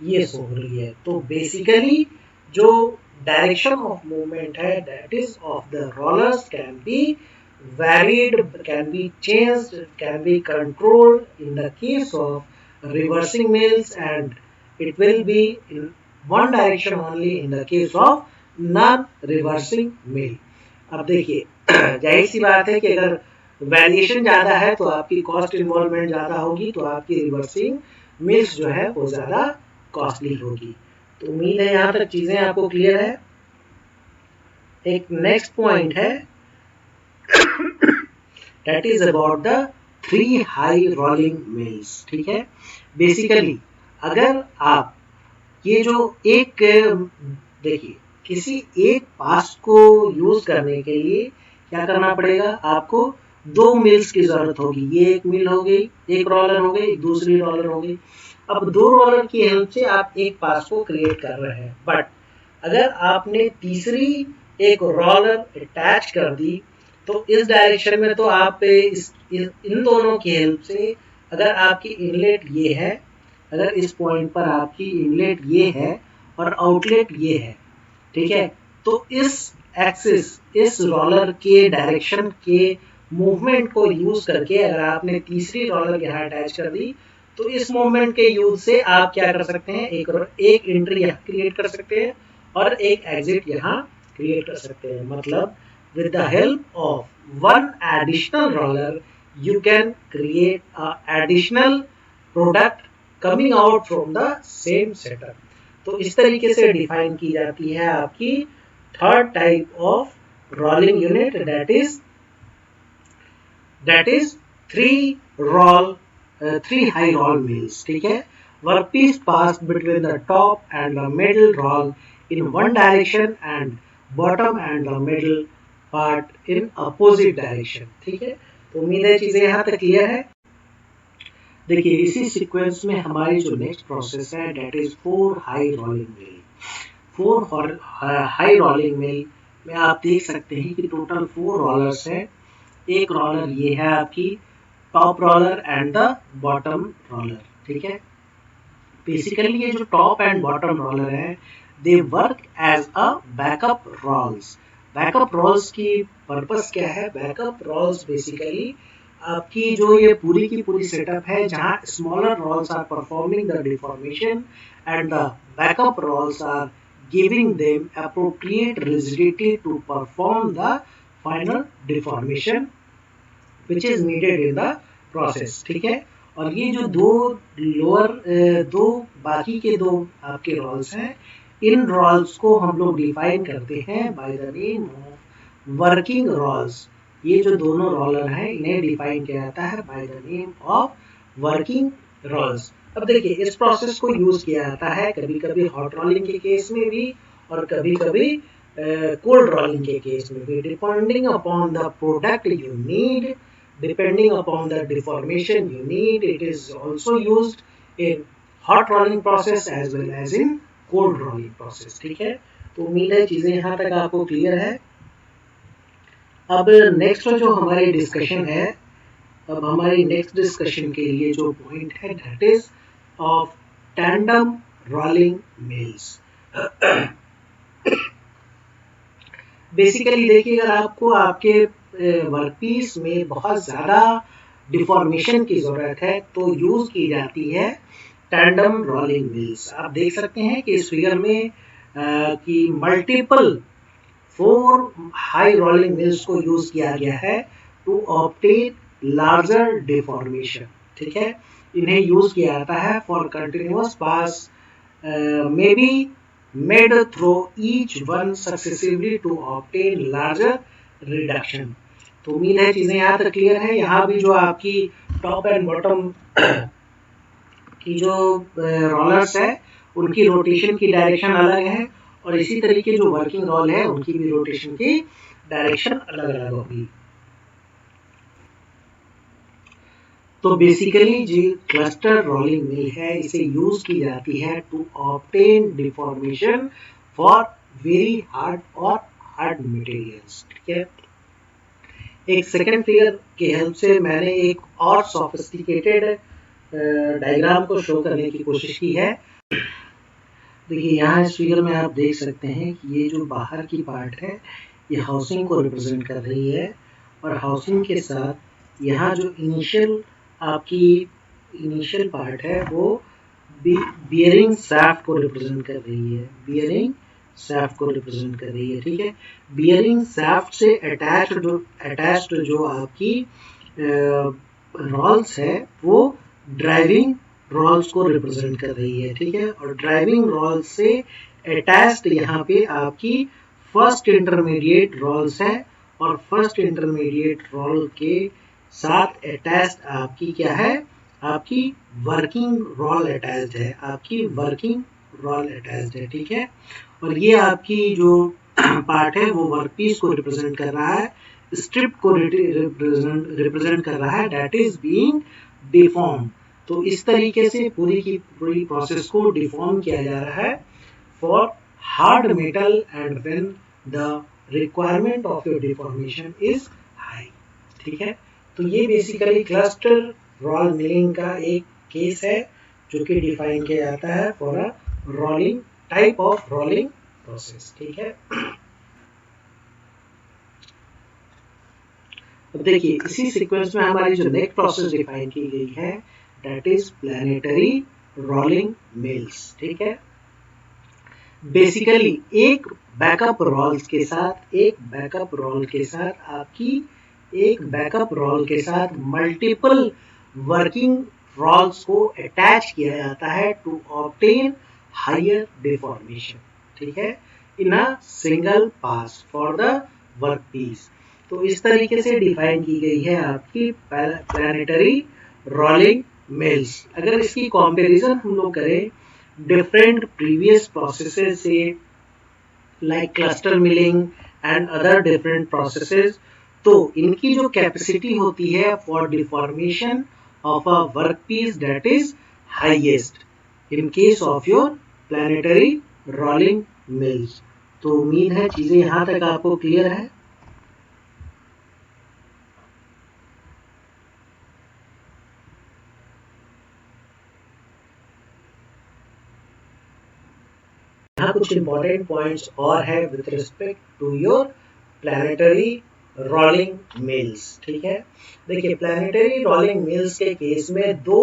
ये शो हो रही है। तो बेसिकली जो डायरेक्शन ऑफ मूवमेंट है that is of the rollers can be varied, can be changed, can be controlled in the case of reversing mills, and it will be in one direction only in the case of non-reversing mill. अब देखिए जाहिर सी बात है कि अगर variation ज़्यादा है तो आपकी कॉस्ट इन्वॉल्वमेंट ज़्यादा होगी, तो आपकी रिवर्सिंग मिल्स जो है वो ज़्यादा कॉस्टली होगी। तो उम्मीद है यहाँ तक चीज़ें आपको क्लियर है। एक नेक्स्ट पॉइंट है that is about the 3 high rolling mills। ठीक है, बेसिकली अगर आप ये जो एक देखिए किसी एक पास को यूज करने के लिए क्या करना पड़ेगा, आपको 2 मिल्स की जरूरत होगी। ये एक मिल हो गई, एक रोलर हो गई, दूसरी रोलर हो गई। अब 2 रोलर की हेल्प से आप एक पास को क्रिएट कर रहे हैं, बट अगर आपने तीसरी एक रोलर अटैच कर दी तो इस डायरेक्शन में तो आप इन दोनों की हेल्प से, अगर आपकी इनलेट ये है, अगर इस पॉइंट पर आपकी इनलेट ये है और आउटलेट ये है, ठीक है, तो इस एक्सिस, इस रोलर के डायरेक्शन के मूवमेंट को यूज करके अगर आपने तीसरी रोलर यहाँ अटैच कर दी तो इस मूवमेंट के यूज से आप क्या कर सकते हैं, एक एंट्री यहाँ क्रिएट कर सकते हैं और एक एग्जिट यहाँ क्रिएट कर सकते हैं। मतलब with the help of one additional roller you can create a additional product coming out from the same setup। तो इस तरीके से डिफाइन की जाती है आपकी third type of rolling unit, that is three high roll mills. ठीक है, workpiece pass between the top and the middle roll in one direction and bottom and the middle part in opposite direction. ठीक है, तो उम्मीद है चीजें यहाँ तक क्लियर है। देखिए इसी सीक्वेंस में हमारी जो नेक्स्ट प्रोसेस है that is 4 high rolling mill. 4 high rolling mill में आप देख सकते हैं कि टोटल 4 रोलर्स हैं। एक रोलर ये है आपकी top roller and the bottom roller. ठीक है, बेसिकली ये जो टॉप एंड बॉटम रोलर है they work as a backup rolls. Backup rolls की पर्पस क्या है? बैकअप रोल्स बेसिकली आपकी जो ये पूरी की पूरी सेटअप है जहां smaller rolls are performing the deformation and the backup rolls are giving them appropriate rigidity to perform the final deformation which is needed in the process। ठीक है, और ये जो दो बाकी के दो आपके रोल्स हैं, इन रोल्स को हम लोग डिफाइन करते हैं by the name of working rolls. ये जो दोनों रोलर हैं इन्हें डिफाइन किया जाता है by the name of working rolls. अब देखिए इस प्रोसेस को यूज किया जाता है कभी कभी हॉट रोलिंग के केस में भी और कभी कभी कोल्ड रोलिंग के केस में भी, depending upon the product you need, depending upon the deformation you need। It is also used in hot rolling process as well as in cold rolling process। ठीक है, तो उम्मीद है चीजें यहाँ तक आपको क्लियर है। अब नेक्स्ट जो हमारी डिस्कशन है, अब हमारी नेक्स्ट डिस्कशन के लिए जो पॉइंट है that is of tandem rolling mills. Basically देखिए अगर आपको आपके वर्कपीस में बहुत ज़्यादा डिफॉर्मेशन की ज़रूरत है तो यूज़ की जाती है टैंडम रोलिंग मिल्स। आप देख सकते हैं कि इस फिगर में कि मल्टीपल 4 हाई रोलिंग मिल्स को यूज़ किया गया है टू ऑब्टेन लार्जर डिफॉर्मेशन। ठीक है, इन्हें यूज़ किया जाता है for continuous pass may be made through each one successively to obtain larger reduction। तो उम्मीद है चीज़ें यहाँ तक क्लियर है। यहाँ भी जो आपकी टॉप एंड बॉटम की जो रोलर्स है उनकी रोटेशन की डायरेक्शन अलग है और इसी तरीके जो वर्किंग रोल है उनकी भी रोटेशन की डायरेक्शन अलग अलग होगी। तो बेसिकली जो क्लस्टर रोलिंग मिल है इसे यूज की जाती है to obtain deformation for very hard और हार्ड मटेरियल्स। ठीक है, एक सेकेंड फिगर की हेल्प से मैंने एक और सोफिस्टिकेटेड डायग्राम को शो करने की कोशिश की है। देखिए यहाँ इस फिगर में आप देख सकते हैं कि ये जो बाहर की पार्ट है ये हाउसिंग को रिप्रेजेंट कर रही है और हाउसिंग के साथ यहाँ जो आपकी इनिशियल पार्ट है वो बियरिंग शाफ्ट को रिप्रेजेंट कर रही है, बियरिंग शाफ्ट को रिप्रेजेंट कर रही है। ठीक है, बियरिंग शाफ्ट से अटैच्ड जो आपकी रॉल्स है वो ड्राइविंग रॉल्स को रिप्रेजेंट कर रही है। ठीक है, और ड्राइविंग रॉल्स से अटैच्ड यहाँ पे आपकी फर्स्ट इंटरमीडिएट रॉल्स है और फर्स्ट इंटरमीडिएट रॉल के साथ अटैच्ड आपकी क्या है, आपकी वर्किंग रॉल अटैच्ड है, आपकी वर्किंग रॉल अटैच्ड है। ठीक है, और ये आपकी जो पार्ट है वो वर्कपीस को रिप्रेजेंट कर रहा है, स्ट्रिप को रिप्रेजेंट कर रहा है, दैट इज बीइंग डिफॉर्म। तो इस तरीके से पूरी की पूरी प्रोसेस को डिफॉर्म किया जा रहा है for hard metal and when the requirement of your deformation is high. ठीक है, तो ये बेसिकली क्लस्टर रोल मिलिंग का एक केस है जो कि डिफाइन किया जाता है for a rolling type of rolling process. ठीक है, अब देखिए इसी सीक्वेंस में हमारी जो नेक्स्ट प्रोसेस डिफाइन की गई है that is planetary rolling mills. ठीक है, बेसिकली एक बैकअप रोल्स के साथ मल्टीपल वर्किंग रोल्स को अटैच किया जाता है टू ऑब्टेन हायर डिफॉर्मेशन। ठीक है, in a single pass for the work piece. तो इस तरीके से डिफाइन की गई है आपकी प्लैनेटरी रोलिंग मिल्स। अगर इसकी कंपैरिजन हम लोग करें डिफरेंट प्रीवियस प्रोसेसेस से like cluster milling and other different processes, तो इनकी जो कैपेसिटी होती है for deformation of a work piece that is highest in case of your planetary rolling mills. तो उम्मीद है चीजें यहाँ तक आपको क्लियर है। यहाँ कुछ इंपॉर्टेंट पॉइंट्स और है with respect to your planetary rolling mills. ठीक है, देखिए प्लैनेटरी रोलिंग मिल्स के केस में दो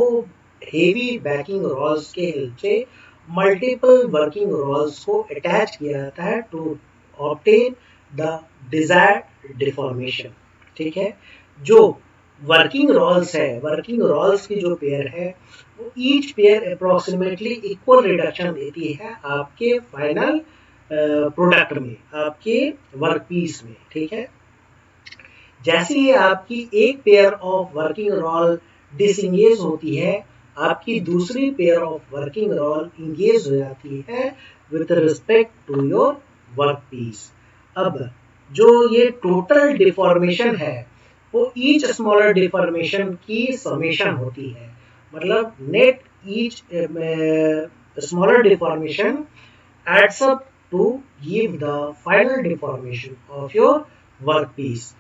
हेवी बैकिंग रॉल्स के हेल्प से मल्टीपल वर्किंग रॉल्स को अटैच किया जाता है to obtain the desired deformation. ठीक है, जो वर्किंग रॉल्स की जो पेयर है वो each pair approximately equal reduction देती है आपके फाइनल प्रोडक्ट में, आपके वर्क पीस में। ठीक है, जैसे ही आपकी एक pair of working roll disengage होती है आपकी दूसरी pair of working roll engage हो जाती है with respect to your work piece. अब जो ये टोटल डिफॉर्मेशन है वो ईच स्मॉलर डिफॉर्मेशन की समेशन होती है, मतलब net each smaller deformation adds up to give the final deformation of your workpiece।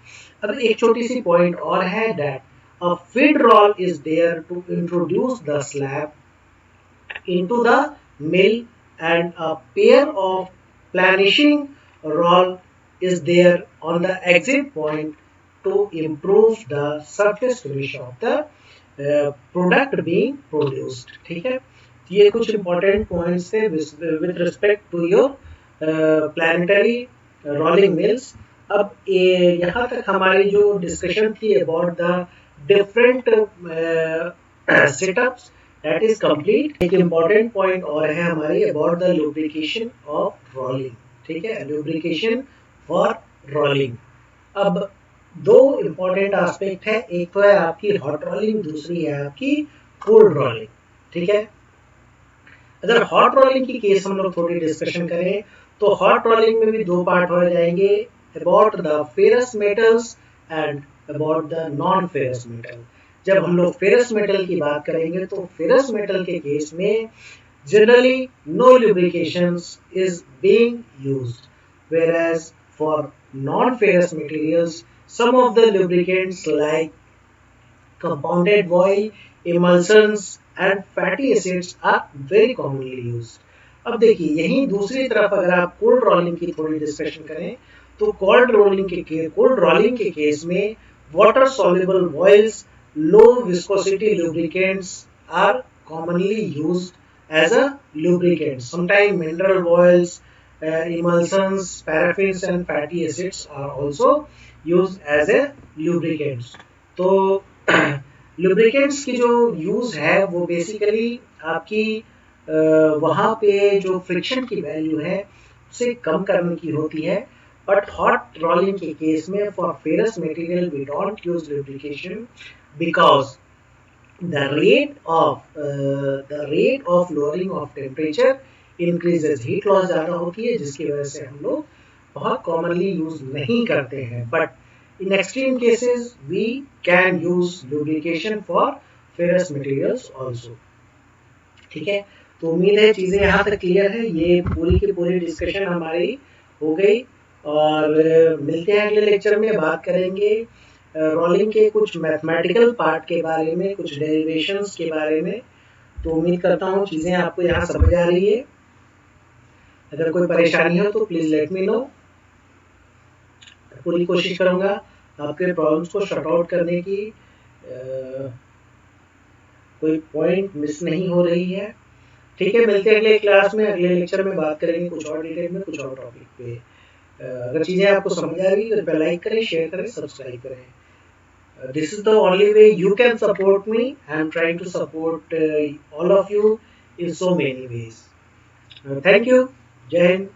अब एक छोटी सी पॉइंट और है that a feed roll is there to introduce the slab into the mill and a pair of planishing roll is there on the exit point to improve the surface finish of the product being produced. ठीक है, ये कुछ important points थे with respect to your planetary rolling mills. अब यहाँ तक हमारी जो discussion थी about the different setups that is complete. एक important point और है हमारी about the lubrication of rolling. ठीक है, lubrication for rolling. अब दो इम्पोर्टेंट एस्पेक्ट है, एक तो है आपकी हॉट रोलिंग, दूसरी है आपकी कोल्ड रोलिंग. ठीक है, अगर हॉट रोलिंग की केस हम लोग थोड़ी डिस्कशन करें तो हॉट रोलिंग में भी दो पार्ट हो जाएंगे, about the ferrous metals and about the non ferrous metal. जब हम लोग फेरस मेटल की बात करेंगे तो फेरस मेटल के केस में generally no lubrications is being used, whereas for non-ferrous materials some of the lubricants like compounded oil, emulsions and fatty acids are very commonly used. अब देखिए यहीं दूसरी तरफ अगर आप कोल्ड रोलिंग की थोड़ी डिस्कशन करें तो कोल्ड रोलिंग के केस में water soluble oils, low viscosity lubricants are commonly used as a lubricant. Sometimes mineral oils, emulsions, paraffins and fatty acids are also used as a lubricants. तो lubricants की जो use है वो basically आपकी वहाँ पे जो फ्रिक्शन की वैल्यू है उसे कम करने की होती है. बट हॉट रोलिंग के केस में for ferrous material we don't use lubrication because the rate of lowering of temperature increases. Heat loss ज़्यादा होती है जिसकी वजह से हम लोग बहुत कॉमनली यूज नहीं करते हैं. But in extreme cases we can use lubrication for ferrous materials also. ठीक है, तो उम्मीद है चीज़ें यहाँ तक क्लियर है. ये पूरी की पूरी डिस्कशन हमारी हो गई और मिलते हैं अगले लेक्चर में. बात करेंगे रोलिंग के कुछ मैथमेटिकल पार्ट के बारे में, कुछ डेरिवेशंस के बारे में. तो उम्मीद करता हूँ चीज़ें आपको यहाँ समझ आ रही है. अगर कोई परेशानी हो तो प्लीज़ लेट मी नो. पूरी कोशिश करूँगा आपके प्रॉब्लम्स को शॉर्ट आउट करने की. कोई पॉइंट मिस नहीं हो रही है. ठीक है, मिलते हैं अगले क्लास में, अगले लेक्चर में बात करेंगे कुछ और डिटेल में, कुछ और टॉपिक पे. अगर चीज़ें आपको समझ आ रही है तो लाइक करें, शेयर करें, सब्सक्राइब करें. This is the only way you can support me. I am trying to support all of you in so many ways. Thank you. Jai Hind.